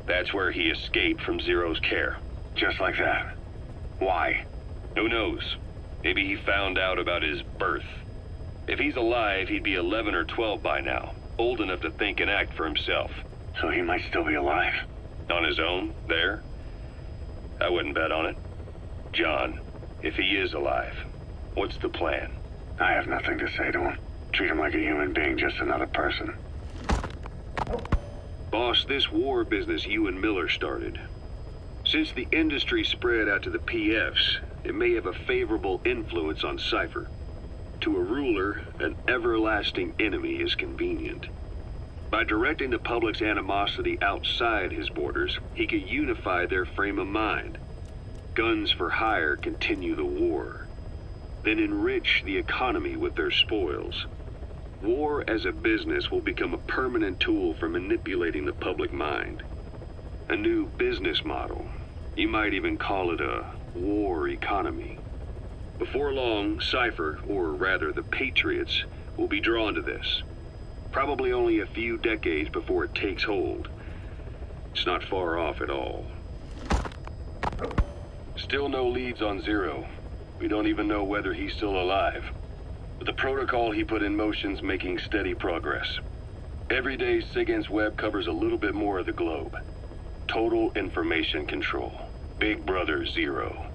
that's where he escaped from Zero's care. Just like that? Why? Who knows? Maybe he found out about his birth. If he's alive, he'd be 11 or 12 by now. Old enough to think and act for himself. So he might still be alive? On his own, there? I wouldn't bet on it. John, if he is alive, what's the plan? I have nothing to say to him. Treat him like a human being, just another person. Boss, this war business you and Miller started. Since the industry spread out to the PFs, it may have a favorable influence on Cypher. To a ruler, an everlasting enemy is convenient. By directing the public's animosity outside his borders, he could unify their frame of mind. Guns for hire continue the war, then enrich the economy with their spoils. War as a business will become a permanent tool for manipulating the public mind. A new business model. You might even call it a war economy. Before long, Cypher, or rather the Patriots, will be drawn to this. Probably only a few decades before it takes hold. It's not far off at all. Still no leads on Zero. We don't even know whether he's still alive. But the protocol he put in motion's making steady progress. Every day, SIGINT's web covers a little bit more of the globe. Total information control. Big Brother Zero.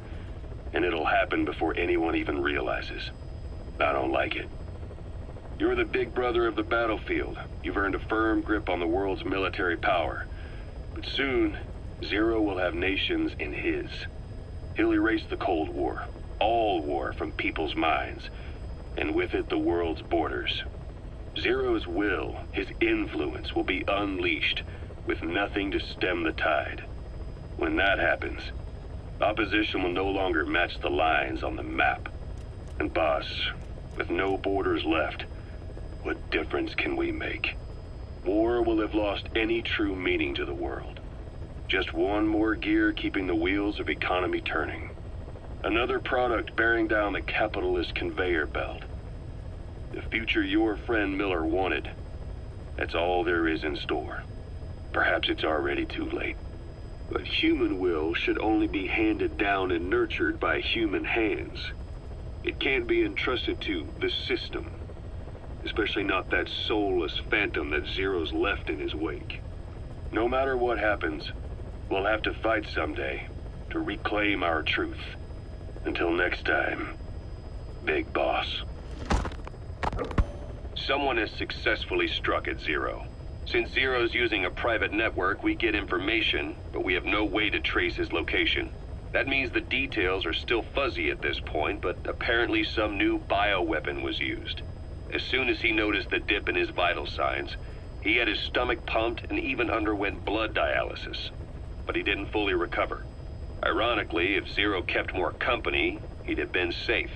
And it'll happen before anyone even realizes. I don't like it. You're the big brother of the battlefield. You've earned a firm grip on the world's military power. But soon, Zero will have nations in his. He'll erase the Cold War, all war, from people's minds, and with it the world's borders. Zero's will, his influence, will be unleashed, with nothing to stem the tide. When that happens, opposition will no longer match the lines on the map. And boss, with no borders left, what difference can we make? War will have lost any true meaning to the world. Just one more gear keeping the wheels of economy turning. Another product bearing down the capitalist conveyor belt. The future your friend Miller wanted. That's all there is in store. Perhaps it's already too late. But human will should only be handed down and nurtured by human hands. It can't be entrusted to the system. Especially not that soulless phantom that Zero's left in his wake. No matter what happens, we'll have to fight someday to reclaim our truth. Until next time, Big Boss. Someone has successfully struck at Zero. Since Zero's using a private network, we get information, but we have no way to trace his location. That means the details are still fuzzy at this point, but apparently some new bioweapon was used. As soon as he noticed the dip in his vital signs, he had his stomach pumped and even underwent blood dialysis. But he didn't fully recover. Ironically, if Zero kept more company, he'd have been safe.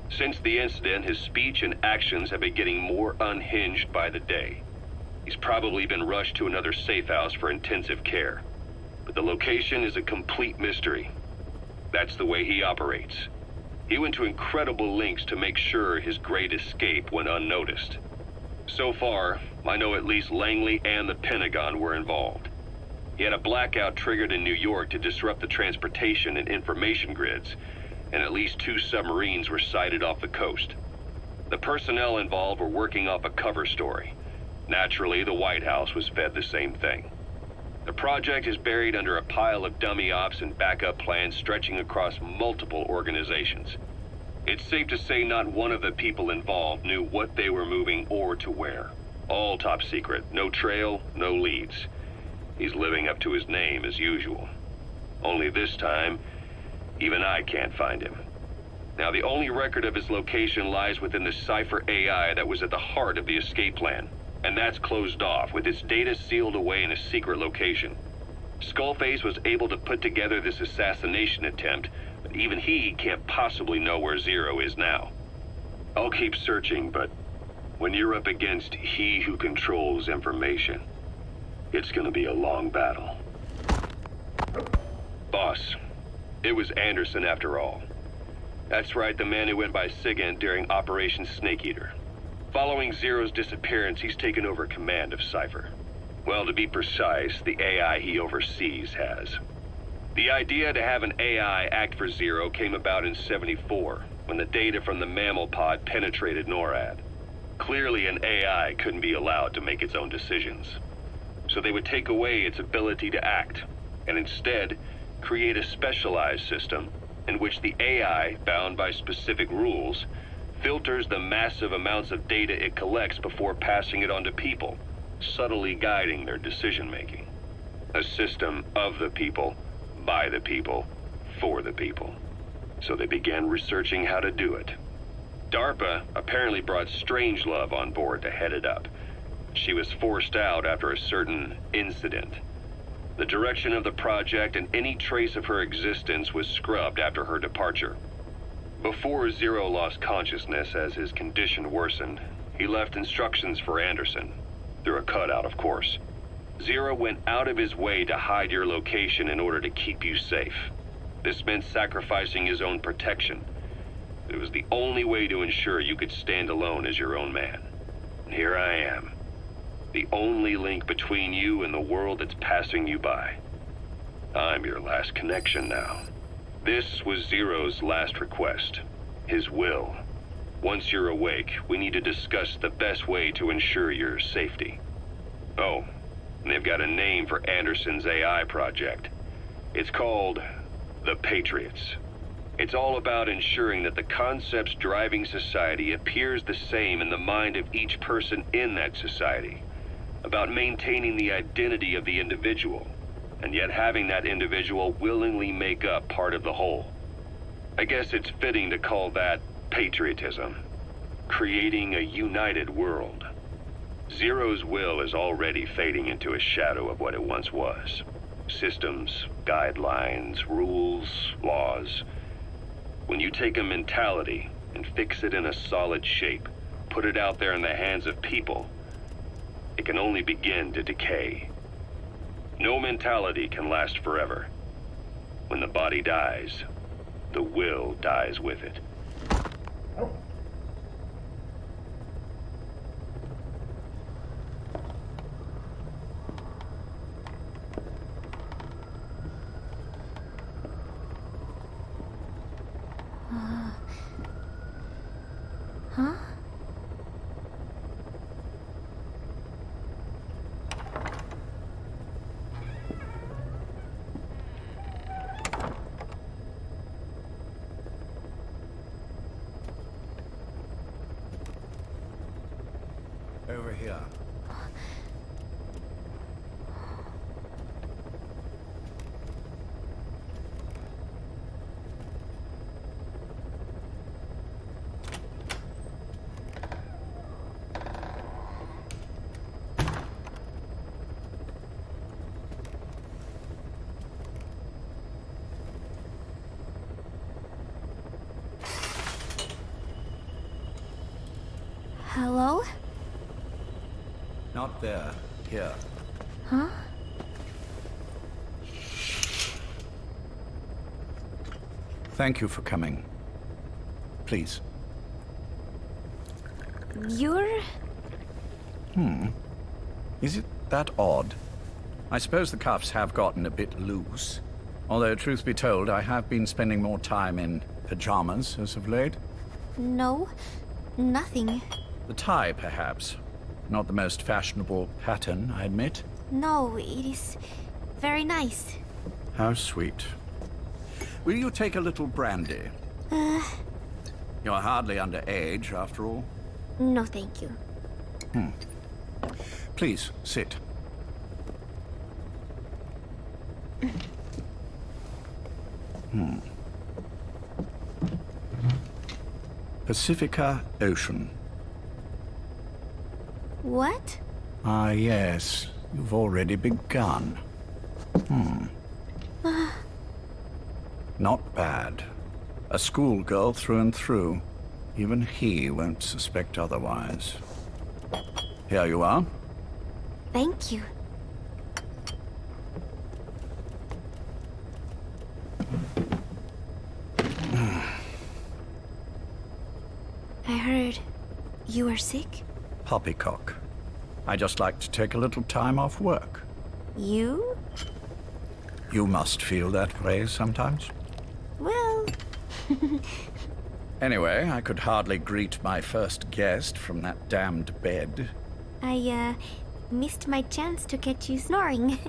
Since the incident, his speech and actions have been getting more unhinged by the day. He's probably been rushed to another safe house for intensive care. But the location is a complete mystery. That's the way he operates. He went to incredible lengths to make sure his great escape went unnoticed. So far, I know at least Langley and the Pentagon were involved. He had a blackout triggered in New York to disrupt the transportation and information grids, and at least 2 submarines were sighted off the coast. The personnel involved were working off a cover story. Naturally, the White House was fed the same thing. The project is buried under a pile of dummy ops and backup plans stretching across multiple organizations. It's safe to say not one of the people involved knew what they were moving or to where. All top secret, no trail, no leads. He's living up to his name as usual. Only this time, even I can't find him. Now, the only record of his location lies within the Cypher AI that was at the heart of the escape plan. And that's closed off, with its data sealed away in a secret location. Skullface was able to put together this assassination attempt, but even he can't possibly know where Zero is now. I'll keep searching, but when you're up against he who controls information, it's gonna be a long battle. Boss, it was Anderson after all. That's right, the man who went by SIGINT during Operation Snake Eater. Following Zero's disappearance, he's taken over command of Cypher. Well, to be precise, the AI he oversees has. The idea to have an AI act for Zero came about in '74, when the data from the mammal pod penetrated NORAD. Clearly, an AI couldn't be allowed to make its own decisions. So they would take away its ability to act, and instead create a specialized system in which the AI, bound by specific rules, filters the massive amounts of data it collects before passing it on to people, subtly guiding their decision-making. A system of the people, by the people, for the people. So they began researching how to do it. DARPA apparently brought Strangelove on board to head it up. She was forced out after a certain incident. The direction of the project and any trace of her existence was scrubbed after her departure. Before Zero lost consciousness as his condition worsened, he left instructions for Anderson, through a cutout, of course. Zero went out of his way to hide your location in order to keep you safe. This meant sacrificing his own protection. It was the only way to ensure you could stand alone as your own man. And here I am, the only link between you and the world that's passing you by. I'm your last connection now. This was Zero's last request, his will. Once you're awake, we need to discuss the best way to ensure your safety. Oh, and they've got a name for Anderson's AI project. It's called the Patriots. It's all about ensuring that the concepts driving society appears the same in the mind of each person in that society. About maintaining the identity of the individual, and yet having that individual willingly make up part of the whole. I guess it's fitting to call that patriotism. Creating a united world. Zero's will is already fading into a shadow of what it once was. Systems, guidelines, rules, laws. When you take a mentality and fix it in a solid shape, put it out there in the hands of people, it can only begin to decay. No mentality can last forever. When the body dies, the will dies with it. Huh? Over here. Hello? Not there. Here. Huh? Thank you for coming. Please. You're... Is it that odd? I suppose the cuffs have gotten a bit loose. Although, truth be told, I have been spending more time in pajamas as of late. No, nothing. The tie, perhaps. Not the most fashionable pattern, I admit. No, it is very nice. How sweet. Will you take a little brandy? You're hardly underage, after all. No, thank you. Please, sit. Pacifica Ocean. What? Ah, yes. You've already begun. Not bad. A schoolgirl through and through. Even he won't suspect otherwise. Here you are. Thank you. I heard you are sick? Poppycock. I just like to take a little time off work. You? You must feel that way sometimes. Well... Anyway, I could hardly greet my first guest from that damned bed. I, missed my chance to catch you snoring.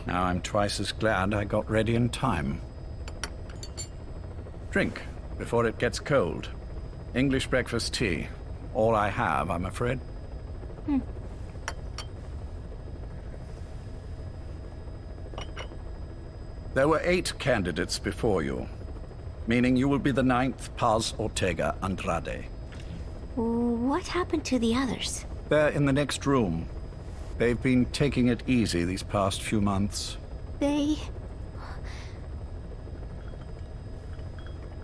Now I'm twice as glad I got ready in time. Drink, before it gets cold. English breakfast tea. All I have, I'm afraid. There were 8 candidates before you, meaning you will be the 9th Paz Ortega Andrade. What happened to the others? They're in the next room. They've been taking it easy these past few months. They...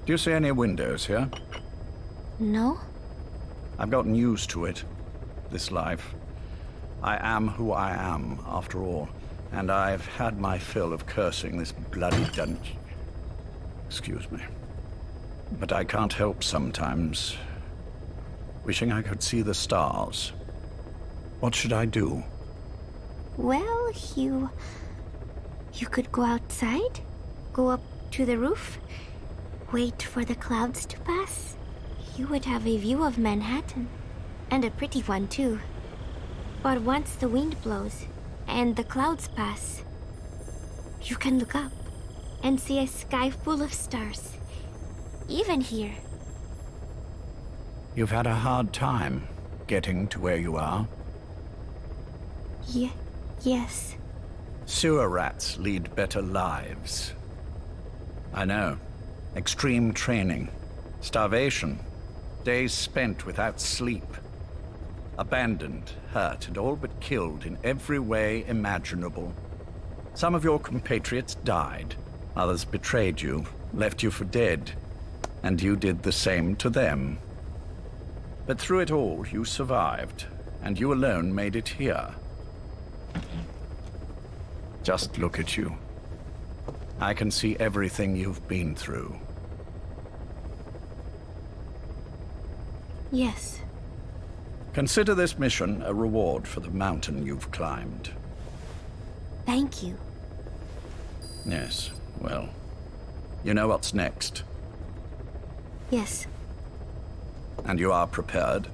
Do you see any windows here? No? I've gotten used to it, this life. I am who I am, after all, and I've had my fill of cursing this bloody dungeon. Excuse me. But I can't help sometimes wishing I could see the stars. What should I do? Well, you could go outside, go up to the roof, wait for the clouds to pass. You would have a view of Manhattan, and a pretty one too. But once the wind blows and the clouds pass, you can look up and see a sky full of stars, even here. You've had a hard time getting to where you are. Yes. Sewer rats lead better lives. I know. Extreme training, starvation, days spent without sleep. Abandoned, hurt, and all but killed in every way imaginable. Some of your compatriots died. Others betrayed you, left you for dead. And you did the same to them. But through it all, you survived, and you alone made it here. Just look at you. I can see everything you've been through. Yes. Consider this mission a reward for the mountain you've climbed. Thank you. Yes, well, you know what's next. Yes. And you are prepared?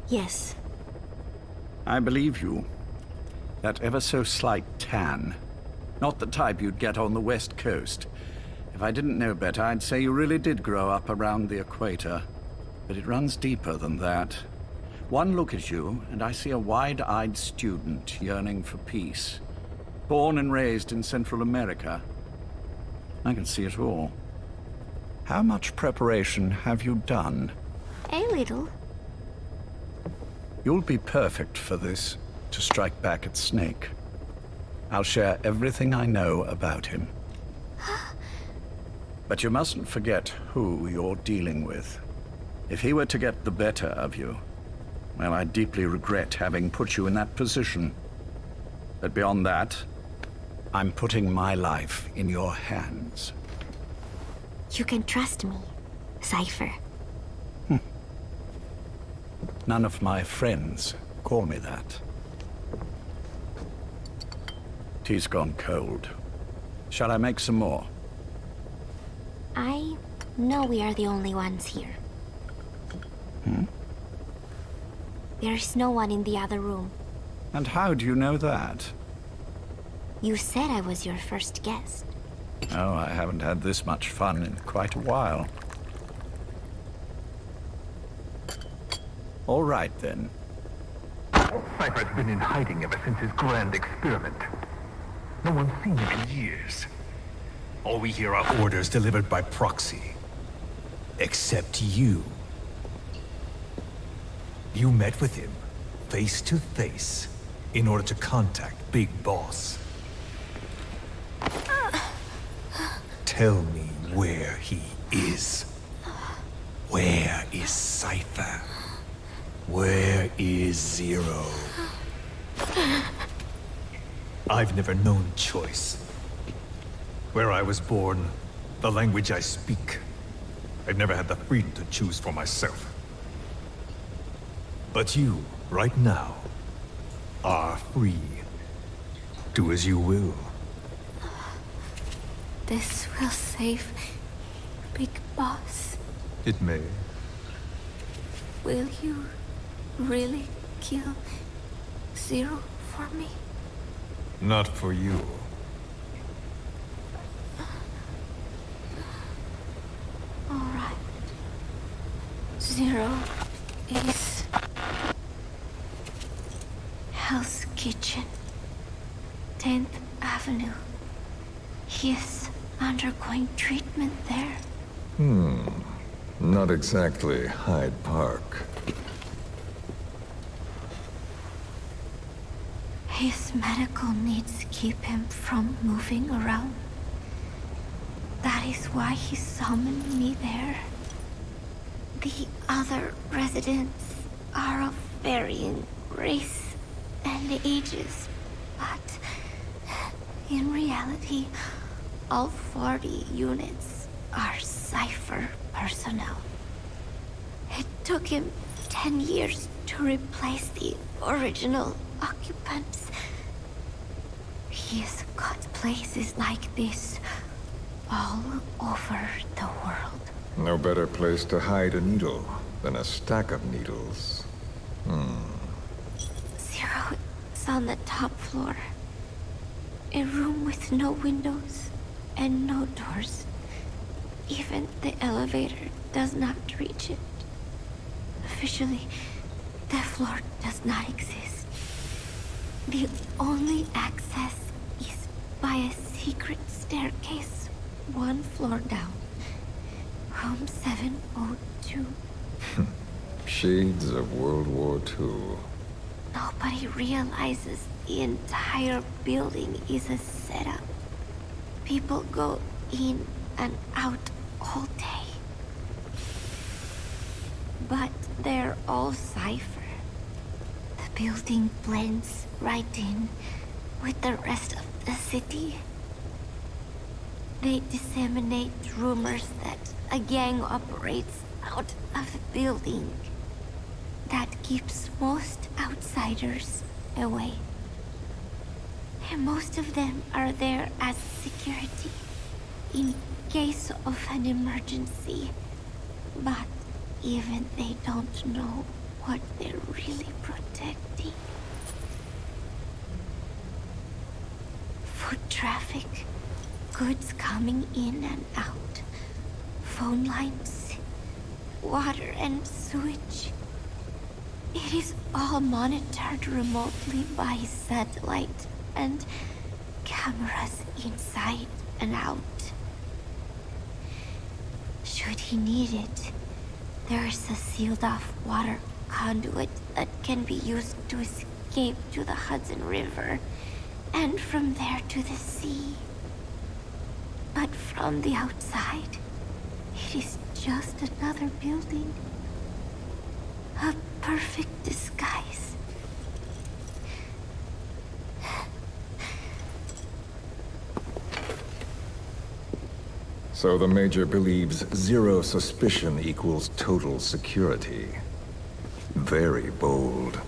Yes. I believe you. That ever so slight tan. Not the type you'd get on the West Coast. If I didn't know better, I'd say you really did grow up around the equator. But it runs deeper than that. One look at you, and I see a wide-eyed student yearning for peace. Born and raised in Central America. I can see it all. How much preparation have you done? A little. You'll be perfect for this, to strike back at Snake. I'll share everything I know about him. But you mustn't forget who you're dealing with. If he were to get the better of you, well, I deeply regret having put you in that position. But beyond that, I'm putting my life in your hands. You can trust me, Cypher. None of my friends call me that. Tea's gone cold. Shall I make some more? I know we are the only ones here. There's no one in the other room. And how do you know that? You said I was your first guest. Oh, I haven't had this much fun in quite a while. All right, then. Cypher's been in hiding ever since his grand experiment. No one's seen him in years. All we hear are orders delivered by proxy. Except you. You met with him, face to face, in order to contact Big Boss. Tell me where he is. Where is Cypher? Where is Zero? I've never known choice. Where I was born, the language I speak, I've never had the freedom to choose for myself. But you, right now, are free. Do as you will. This will save Big Boss. It may. Will you really kill Zero for me? Not for you. All right. Zero is Hell's Kitchen, 10th Avenue, He is undergoing treatment there. Not exactly Hyde Park. His medical needs keep him from moving around. That is why he summoned me there. The other residents are of varying race and ages, but in reality, all 40 units are Cypher personnel. It took him 10 years to replace the original occupants. He has got places like this all over the world. No better place to hide a needle than a stack of needles. Zero is on the top floor. A room with no windows and no doors. Even the elevator does not reach it. Officially, the floor does not exist. The only access is by a secret staircase 1 floor down. Room 702. Shades of World War II. Nobody realizes the entire building is a setup. People go in and out all day. But they're all Cypher. The building blends right in with the rest of the city. They disseminate rumors that a gang operates out of the building. That keeps most outsiders away. And most of them are there as security in case of an emergency. But even they don't know what they're really protecting. Foot traffic, goods coming in and out, phone lines, water and sewage. It is all monitored remotely by satellite and cameras inside and out. Should he need it, there is a sealed-off water conduit that can be used to escape to the Hudson River, and from there to the sea. But from the outside, it is just another building. A perfect disguise. So the Major believes zero suspicion equals total security. Very bold.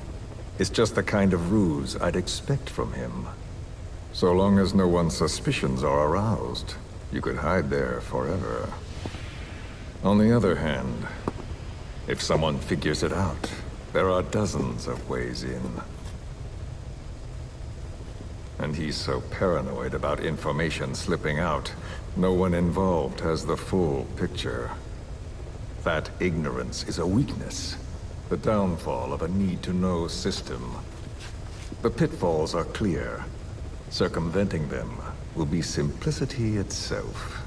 It's just the kind of ruse I'd expect from him. So long as no one's suspicions are aroused, you could hide there forever. On the other hand, if someone figures it out, there are dozens of ways in. And he's so paranoid about information slipping out, no one involved has the full picture. That ignorance is a weakness, the downfall of a need-to-know system. The pitfalls are clear. Circumventing them will be simplicity itself.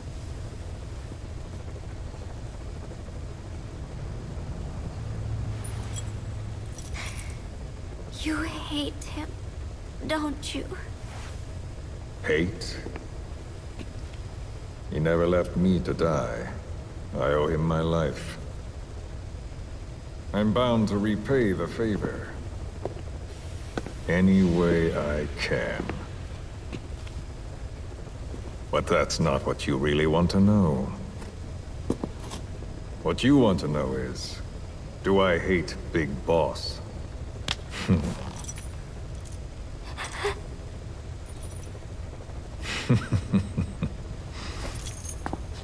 You hate him, don't you? Hate? He never left me to die. I owe him my life. I'm bound to repay the favor. Any way I can. But that's not what you really want to know. What you want to know is, do I hate Big Boss?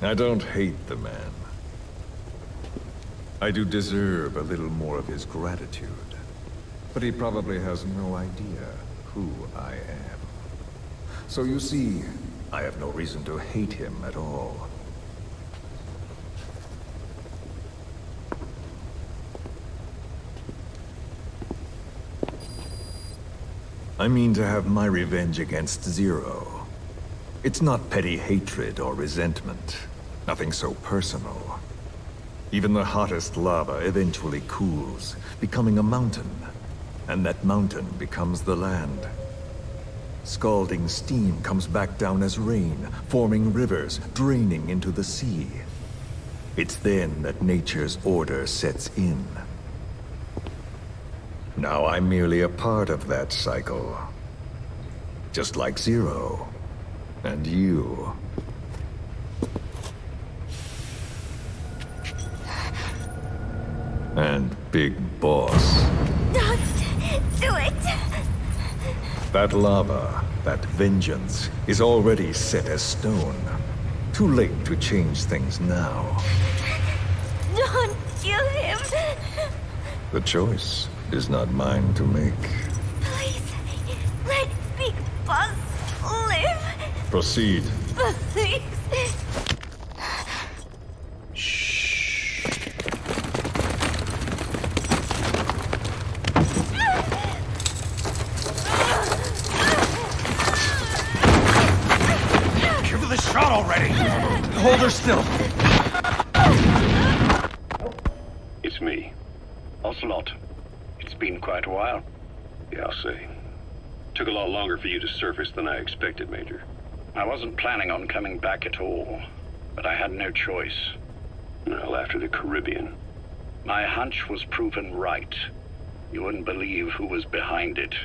I don't hate the man. I do deserve a little more of his gratitude. But he probably has no idea who I am. So you see, I have no reason to hate him at all. I mean to have my revenge against Zero. It's not petty hatred or resentment. Nothing so personal. Even the hottest lava eventually cools, becoming a mountain. And that mountain becomes the land. Scalding steam comes back down as rain, forming rivers, draining into the sea. It's then that nature's order sets in. Now I'm merely a part of that cycle. Just like Zero. And you. And Big Boss. Don't do it! That lava, that vengeance, is already set as stone. Too late to change things now. Don't kill him! The choice is not mine to make. Please, let Big Boss live! Proceed. Please! Give her the shot already! Hold her still! It's me. Ocelot. It's been quite a while. Yeah, I'll say. Took a lot longer for you to surface than I expected, Major. I wasn't planning on coming back at all, but I had no choice. Well, after the Caribbean. My hunch was proven right. You wouldn't believe who was behind it.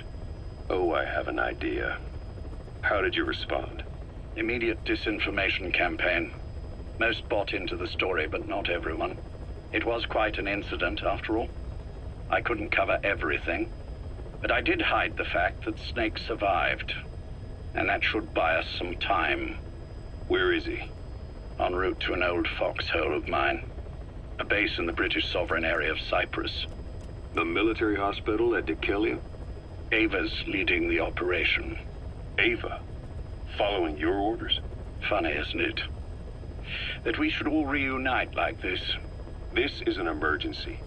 Oh, I have an idea. How did you respond? Immediate disinformation campaign. Most bought into the story, but not everyone. It was quite an incident, after all. I couldn't cover everything, but I did hide the fact that Snake survived. And that should buy us some time. Where is he? En route to an old foxhole of mine. A base in the British sovereign area of Cyprus. The military hospital at Dikelia? Ava's leading the operation. Ava? Following your orders? Funny, isn't it? That we should all reunite like this. This is an emergency.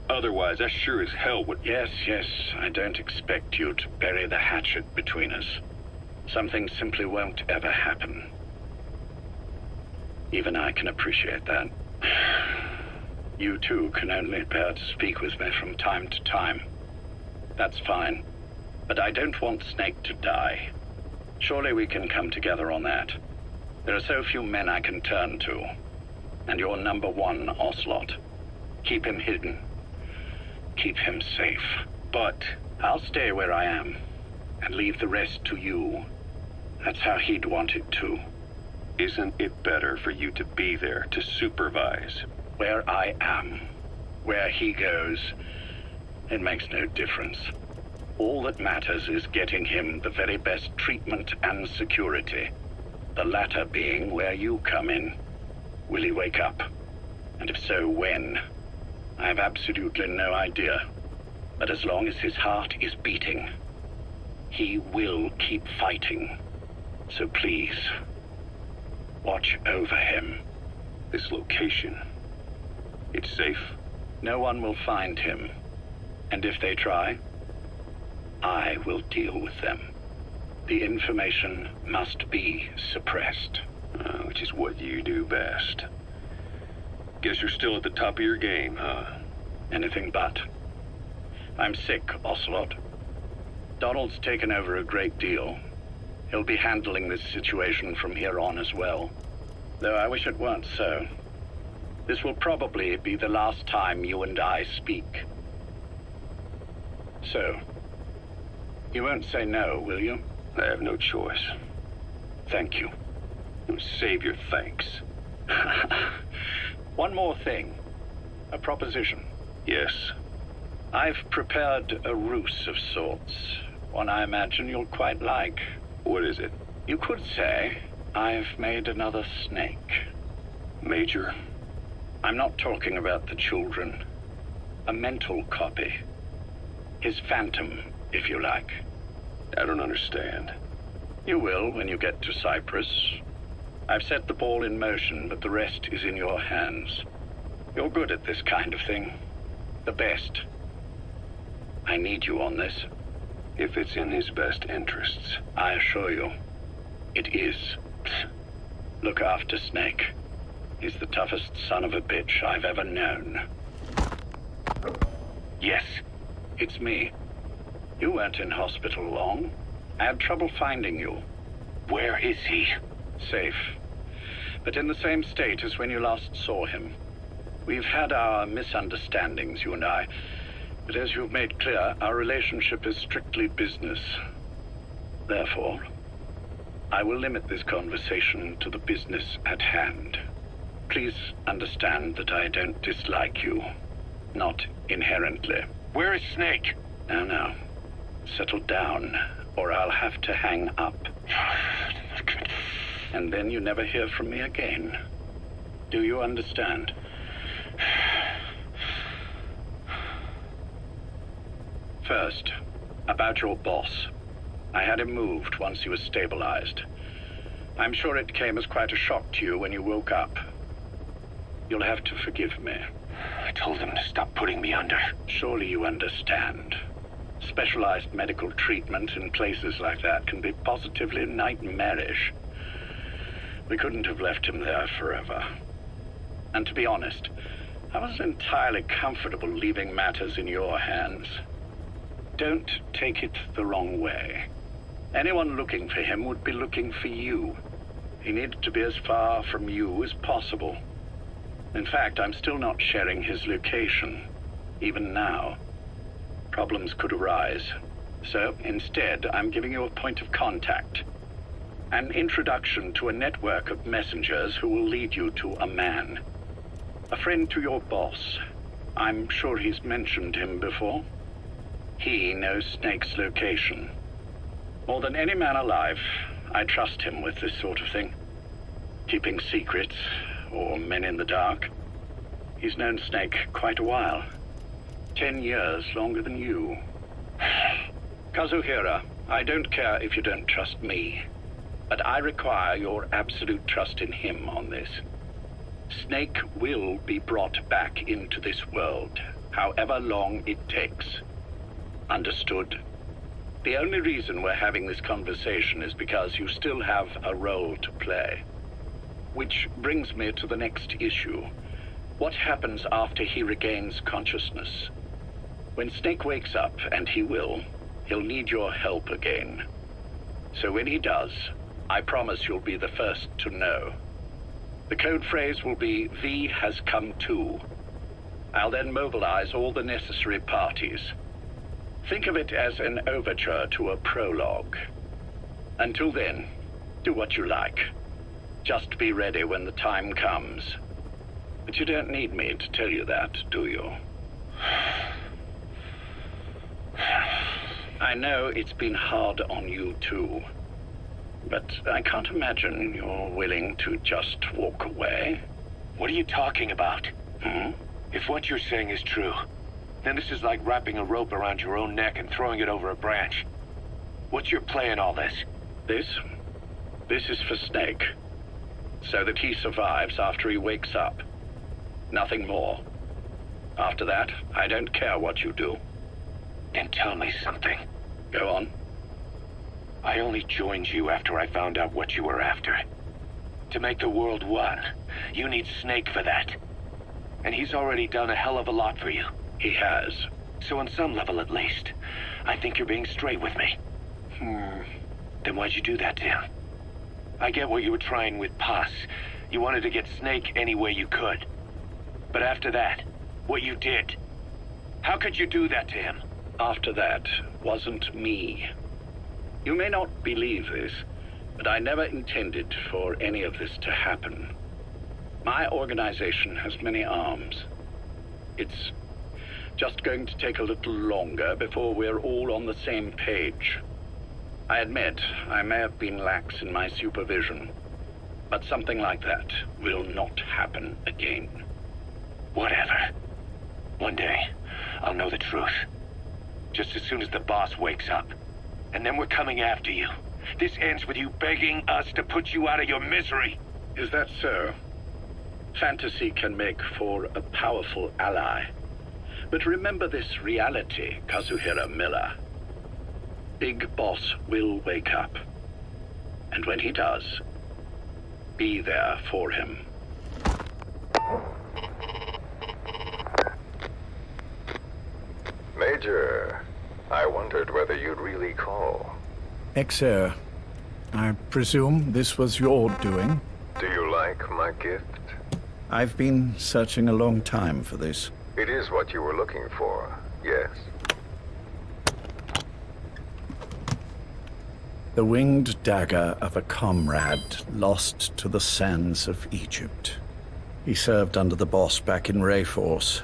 Otherwise, I sure as hell would... Yes, I don't expect you to bury the hatchet between us. Something simply won't ever happen. Even I can appreciate that. You too can only bear to speak with me from time to time. That's fine. But I don't want Snake to die. Surely we can come together on that. There are so few men I can turn to. And you're number one, Ocelot. Keep him hidden. Keep him safe. But I'll stay where I am. And leave the rest to you. That's how he'd want it too. Isn't it better for you to be there to supervise? Where I am. Where he goes. It makes no difference. All that matters is getting him the very best treatment and security. The latter being where you come in. Will he wake up? And if so, when? I have absolutely no idea. But as long as his heart is beating, he will keep fighting. So please, watch over him. This location, it's safe? No one will find him. And if they try, I will deal with them. The information must be suppressed. Which is what you do best. Guess you're still at the top of your game, huh? Anything but. I'm sick, Ocelot. Donald's taken over a great deal. He'll be handling this situation from here on as well. Though I wish it weren't so. This will probably be the last time you and I speak. So, you won't say no, will you? I have no choice. Thank you. Save your thanks. One more thing. A proposition. Yes. I've prepared a ruse of sorts. One I imagine you'll quite like. What is it? You could say I've made another Snake. Major? I'm not talking about the children. A mental copy. His phantom, if you like. I don't understand. You will when you get to Cyprus. I've set the ball in motion, but the rest is in your hands. You're good at this kind of thing. The best. I need you on this. If it's in his best interests. I assure you, it is. helps. Look after Snake. He's the toughest son of a bitch I've ever known. Yes, it's me. You weren't in hospital long. I had trouble finding you. Where is he? Safe. But in the same state as when you last saw him. We've had our misunderstandings, you and I. But as you've made clear, our relationship is strictly business. Therefore, I will limit this conversation to the business at hand. Please understand that I don't dislike you. Not inherently. Where is Snake? No. Settle down, or I'll have to hang up. And then you never hear from me again. Do you understand? First, about your boss. I had him moved once he was stabilized. I'm sure it came as quite a shock to you when you woke up. You'll have to forgive me. I told him to stop putting me under. Surely you understand. Specialized medical treatment in places like that can be positively nightmarish. We couldn't have left him there forever. And to be honest, I wasn't entirely comfortable leaving matters in your hands. Don't take it the wrong way. Anyone looking for him would be looking for you. He needed to be as far from you as possible. In fact, I'm still not sharing his location, even now. Problems could arise. So, instead, I'm giving you a point of contact. An introduction to a network of messengers who will lead you to a man. A friend to your boss. I'm sure he's mentioned him before. He knows Snake's location. More than any man alive, I trust him with this sort of thing. Keeping secrets, or men in the dark. He's known Snake quite a while. 10 years longer than you. Kazuhira, I don't care if you don't trust me, but I require your absolute trust in him on this. Snake will be brought back into this world, however long it takes. Understood? The only reason we're having this conversation is because you still have a role to play. Which brings me to the next issue. What happens after he regains consciousness? When Snake wakes up, and he will, he'll need your help again. So when he does, I promise you'll be the first to know. The code phrase will be, V has come to. I'll then mobilize all the necessary parties. Think of it as an overture to a prologue. Until then, do what you like. Just be ready when the time comes. But you don't need me to tell you that, do you? I know it's been hard on you too. But I can't imagine you're willing to just walk away. What are you talking about? If what you're saying is true, then this is like wrapping a rope around your own neck and throwing it over a branch. What's your play in all this? This is for Snake. So that he survives after he wakes up. Nothing more. After that, I don't care what you do. Then tell me something. Go on. I only joined you after I found out what you were after. To make the world one, you need Snake for that. And he's already done a hell of a lot for you. He has. So on some level at least, I think you're being straight with me. Then why'd you do that to him? I get what you were trying with Paz. You wanted to get Snake any way you could. But after that, what you did, how could you do that to him? After that wasn't me. You may not believe this, but I never intended for any of this to happen. My organization has many arms. It's just going to take a little longer before we're all on the same page. I admit I may have been lax in my supervision, but something like that will not happen again. Whatever. One day, I'll know the truth. Just as soon as the boss wakes up. And then we're coming after you. This ends with you begging us to put you out of your misery. Is that so? Fantasy can make for a powerful ally. But remember this reality, Kazuhira Miller. Big Boss will wake up. And when he does, be there for him. Major, I wondered whether you'd really call. Exer, I presume this was your doing? Do you like my gift? I've been searching a long time for this. It is what you were looking for, yes. The winged dagger of a comrade lost to the sands of Egypt. He served under the boss back in Rayforce.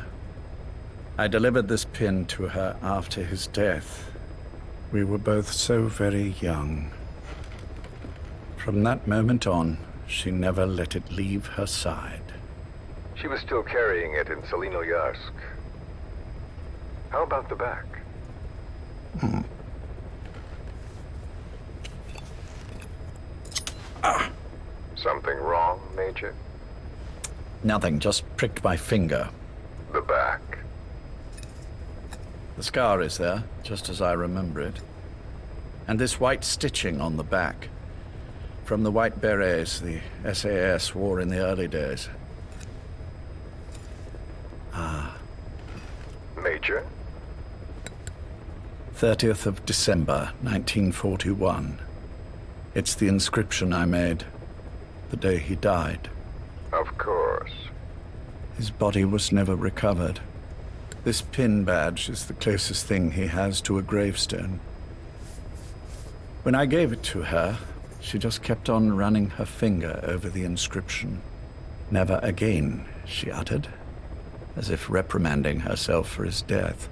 I delivered this pin to her after his death. We were both so very young. From that moment on, she never let it leave her side. She was still carrying it in Selinoyarsk. How about the back? Something wrong, Major? Nothing, just pricked my finger. The back. The scar is there, just as I remember it. And this white stitching on the back. From the white berets the SAS wore in the early days. Major? 30th of December, 1941. It's the inscription I made the day he died. Of course. His body was never recovered. This pin badge is the closest thing he has to a gravestone. When I gave it to her, she just kept on running her finger over the inscription. Never again, she uttered, as if reprimanding herself for his death.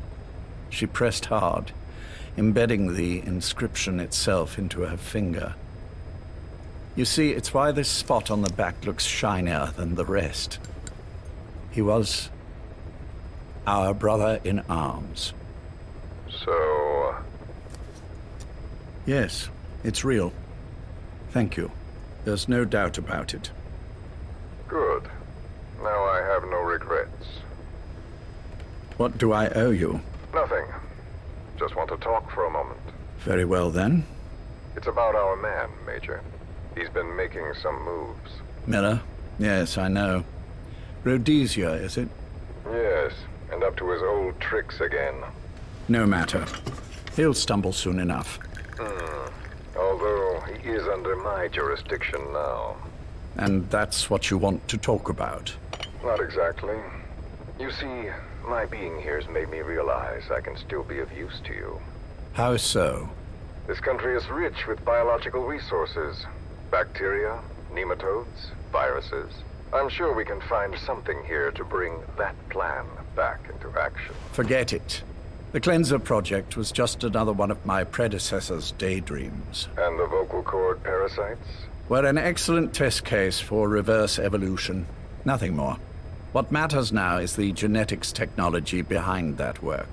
She pressed hard, embedding the inscription itself into her finger. You see, it's why this spot on the back looks shinier than the rest. He was our brother in arms. So... Yes, it's real. Thank you. There's no doubt about it. Good. Now I have no regrets. What do I owe you? Nothing. Just want to talk for a moment. Very well, then. It's about our man, Major. He's been making some moves. Miller? Yes, I know. Rhodesia, is it? Yes, and up to his old tricks again. No matter. He'll stumble soon enough. Although he is under my jurisdiction now. And that's what you want to talk about? Not exactly. You see, my being here's made me realize I can still be of use to you. How so? This country is rich with biological resources. Bacteria, nematodes, viruses. I'm sure we can find something here to bring that plan back into action. Forget it. The Cleanser Project was just another one of my predecessor's daydreams. And the vocal cord parasites? Were an excellent test case for reverse evolution. Nothing more. What matters now is the genetics technology behind that work.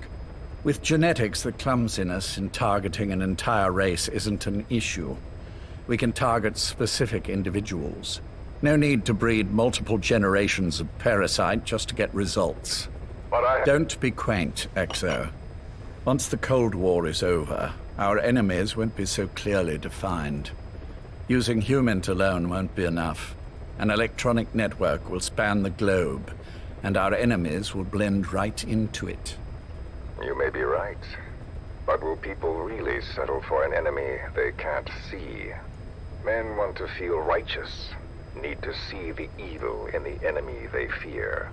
With genetics, the clumsiness in targeting an entire race isn't an issue. We can target specific individuals. No need to breed multiple generations of parasite just to get results. But Don't be quaint, Exo. Once the Cold War is over, our enemies won't be so clearly defined. Using humans alone won't be enough. An electronic network will span the globe, and our enemies will blend right into it. You may be right. But will people really settle for an enemy they can't see? Men want to feel righteous, need to see the evil in the enemy they fear.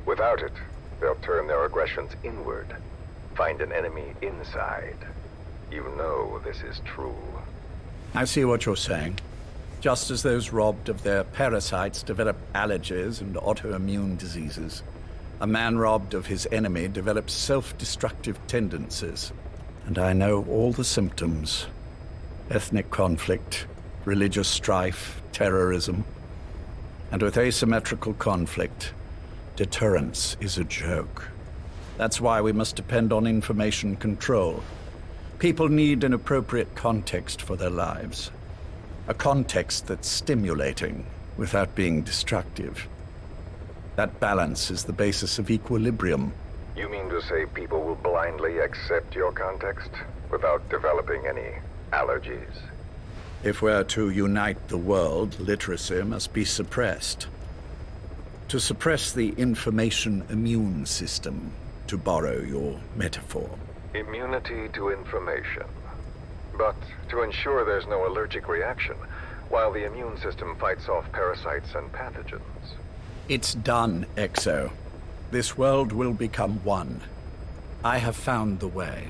Without it, they'll turn their aggressions inward, find an enemy inside. You know this is true. I see what you're saying. Just as those robbed of their parasites develop allergies and autoimmune diseases, a man robbed of his enemy develops self-destructive tendencies. And I know all the symptoms. Ethnic conflict, religious strife, terrorism. And with asymmetrical conflict, deterrence is a joke. That's why we must depend on information control. People need an appropriate context for their lives. A context that's stimulating without being destructive. That balance is the basis of equilibrium. You mean to say people will blindly accept your context without developing any allergies? If we're to unite the world, literacy must be suppressed. To suppress the information immune system, to borrow your metaphor. Immunity to information. But to ensure there's no allergic reaction, while the immune system fights off parasites and pathogens. It's done, Exo. This world will become one. I have found the way.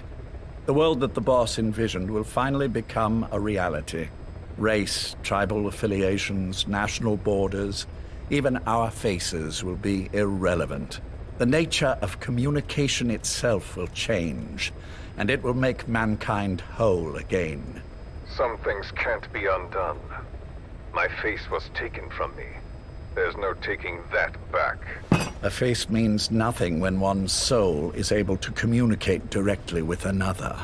The world that the boss envisioned will finally become a reality. Race, tribal affiliations, national borders, even our faces will be irrelevant. The nature of communication itself will change, and it will make mankind whole again. Some things can't be undone. My face was taken from me. There's no taking that back. A face means nothing when one's soul is able to communicate directly with another.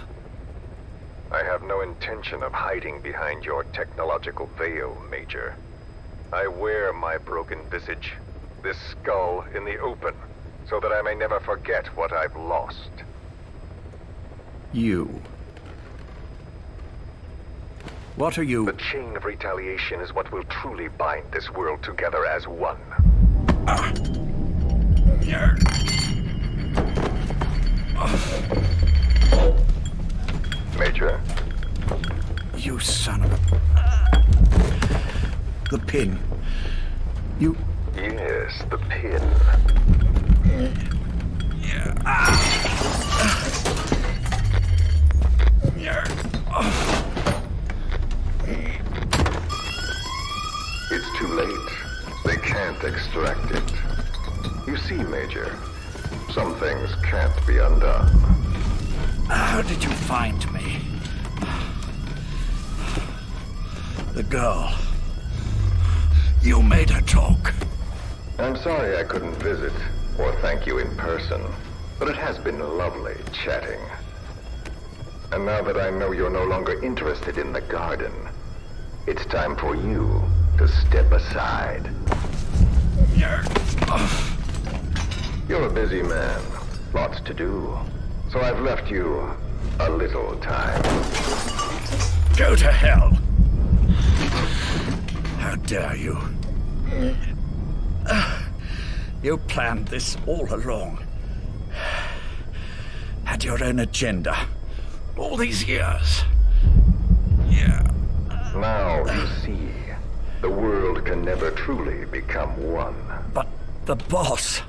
I have no intention of hiding behind your technological veil, Major. I wear my broken visage, this skull, in the open, so that I may never forget what I've lost. You. What are you? The chain of retaliation is what will truly bind this world together as one. Major? You son of a... The pin. You... Yes, the pin. It's too late. They can't extract it. You see, Major, some things can't be undone. How did you find me? The girl. You made her talk. I'm sorry I couldn't visit or thank you in person, but it has been lovely chatting. And now that I know you're no longer interested in the garden, it's time for you to step aside. You're a busy man, lots to do, so I've left you a little time. Go to hell! How dare you? You planned this all along. Had your own agenda. All these years. Now you see, the world can never truly become one. But the boss...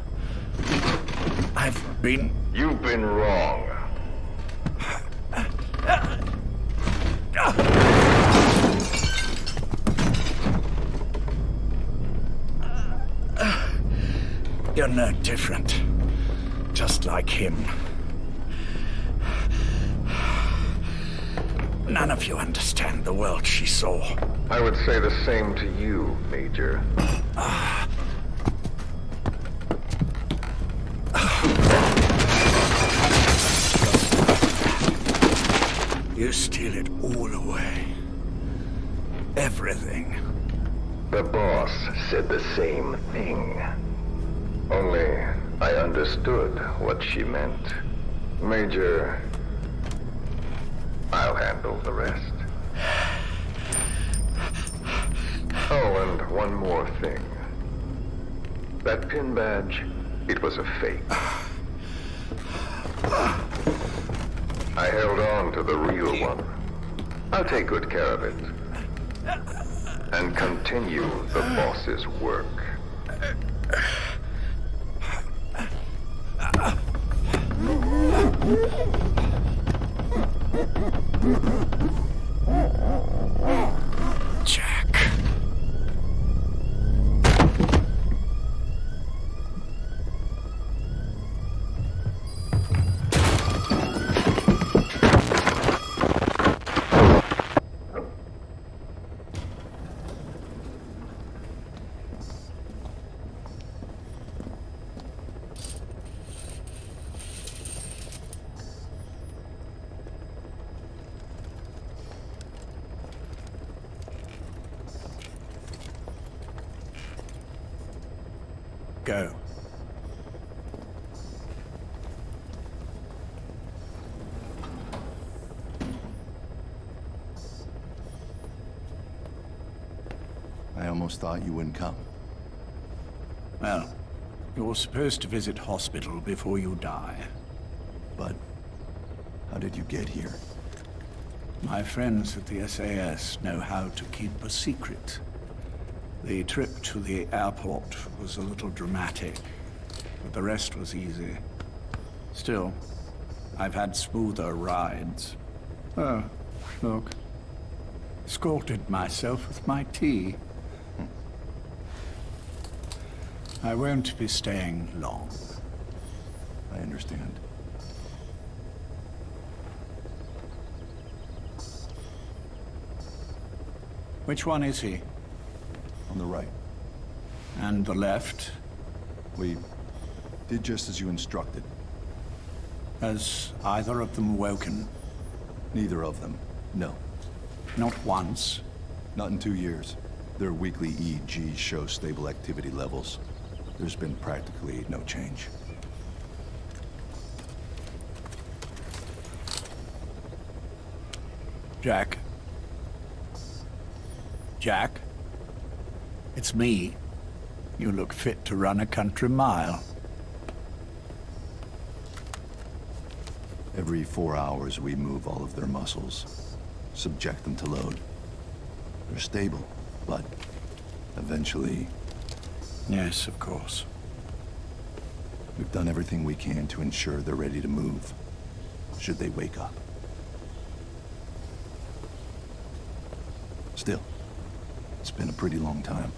You've been wrong. You're no different. Just like him. None of you understand the world she saw. I would say the same to you, Major. You steal it all away. Everything. The boss said the same thing. Only I understood what she meant. Major, I'll handle the rest. Oh, and one more thing. That pin badge, it was a fake. I held on to the real one. I'll take good care of it. And continue the boss's work. Jack. Go. almost thought you wouldn't come. Well, you're supposed to visit hospital before you die. But how did you get here? My friends at the SAS know how to keep a secret. The trip to the airport was a little dramatic, but the rest was easy. Still, I've had smoother rides. Oh, look. Escorted myself with my tea. I won't be staying long. I understand. Which one is he? On the right. And the left? We did just as you instructed. Has either of them woken? Neither of them, no. Not once? Not in 2 years. Their weekly EEGs show stable activity levels. There's been practically no change. Jack? Jack? It's me. You look fit to run a country mile. Every 4 hours, we move all of their muscles, subject them to load. They're stable, but eventually... Yes, of course. We've done everything we can to ensure they're ready to move, should they wake up. Still, it's been a pretty long time.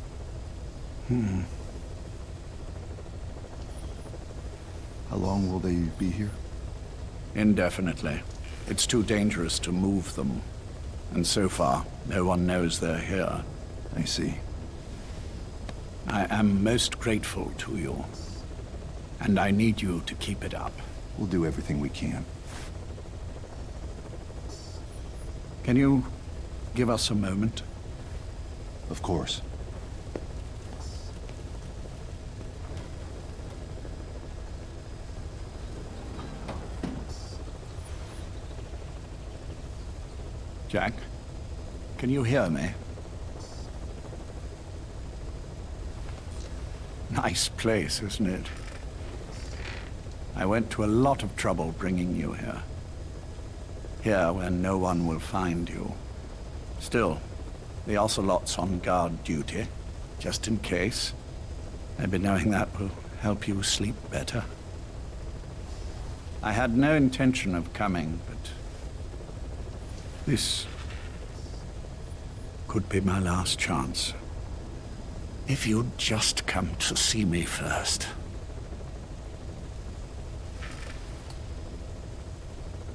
How long will they be here? Indefinitely. It's too dangerous to move them. And so far, no one knows they're here. I see. I am most grateful to you. And I need you to keep it up. We'll do everything we can. Can you give us a moment? Of course. Jack, can you hear me? Nice place, isn't it? I went to a lot of trouble bringing you here. Here, where no one will find you. Still, the Ocelot's on guard duty, just in case. Maybe knowing that will help you sleep better. I had no intention of coming, but this could be my last chance. If you'd just come to see me first.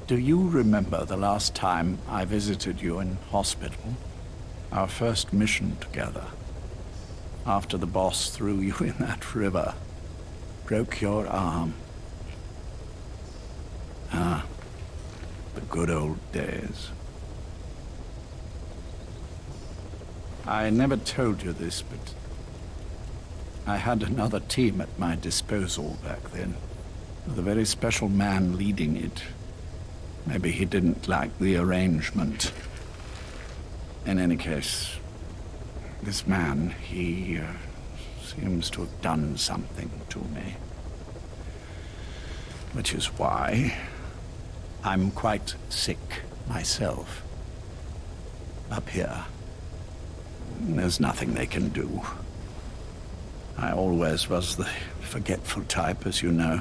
Do you remember the last time I visited you in hospital? Our first mission together. After the boss threw you in that river. Broke your arm. Ah, the good old days. I never told you this, but I had another team at my disposal back then, with a very special man leading it. Maybe he didn't like the arrangement. In any case, this man, he seems to have done something to me. Which is why I'm quite sick myself. Up here. There's nothing they can do. I always was the forgetful type, as you know.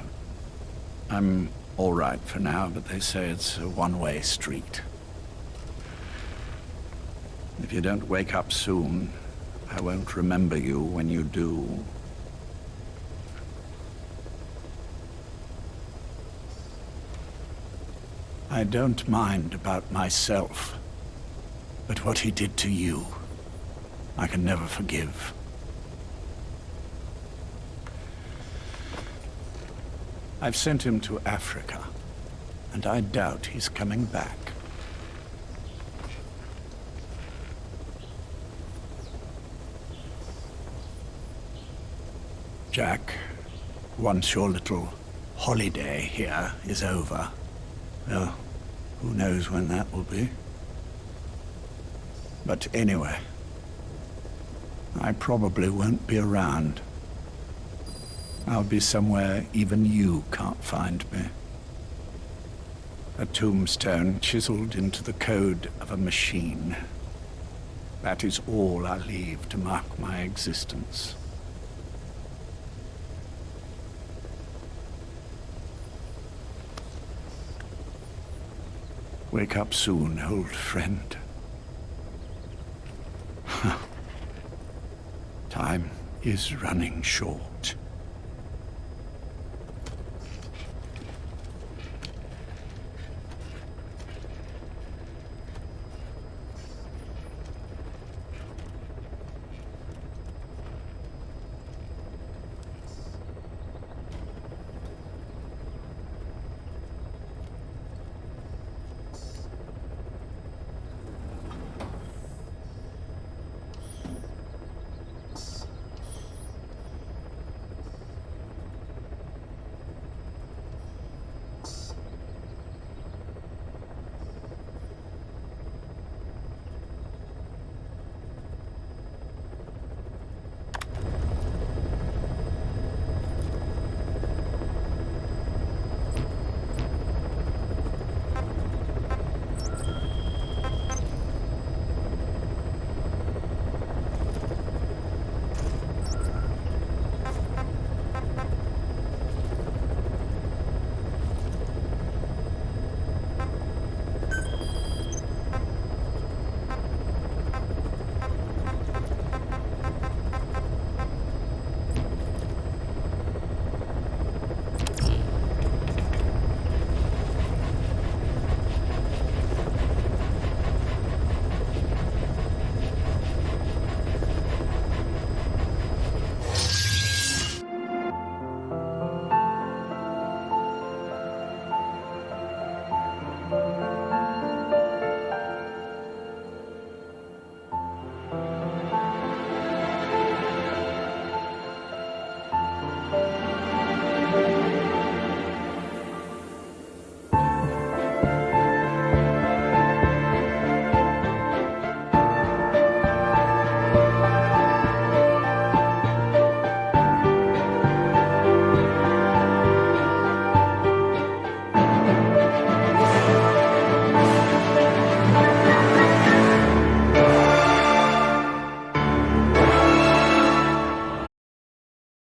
I'm all right for now, but they say it's a one-way street. If you don't wake up soon, I won't remember you when you do. I don't mind about myself, but what he did to you, I can never forgive. I've sent him to Africa, and I doubt he's coming back. Jack, once your little holiday here is over, well, who knows when that will be? But anyway, I probably won't be around. I'll be somewhere even you can't find me. A tombstone chiseled into the code of a machine. That is all I leave to mark my existence. Wake up soon, old friend. Time is running short.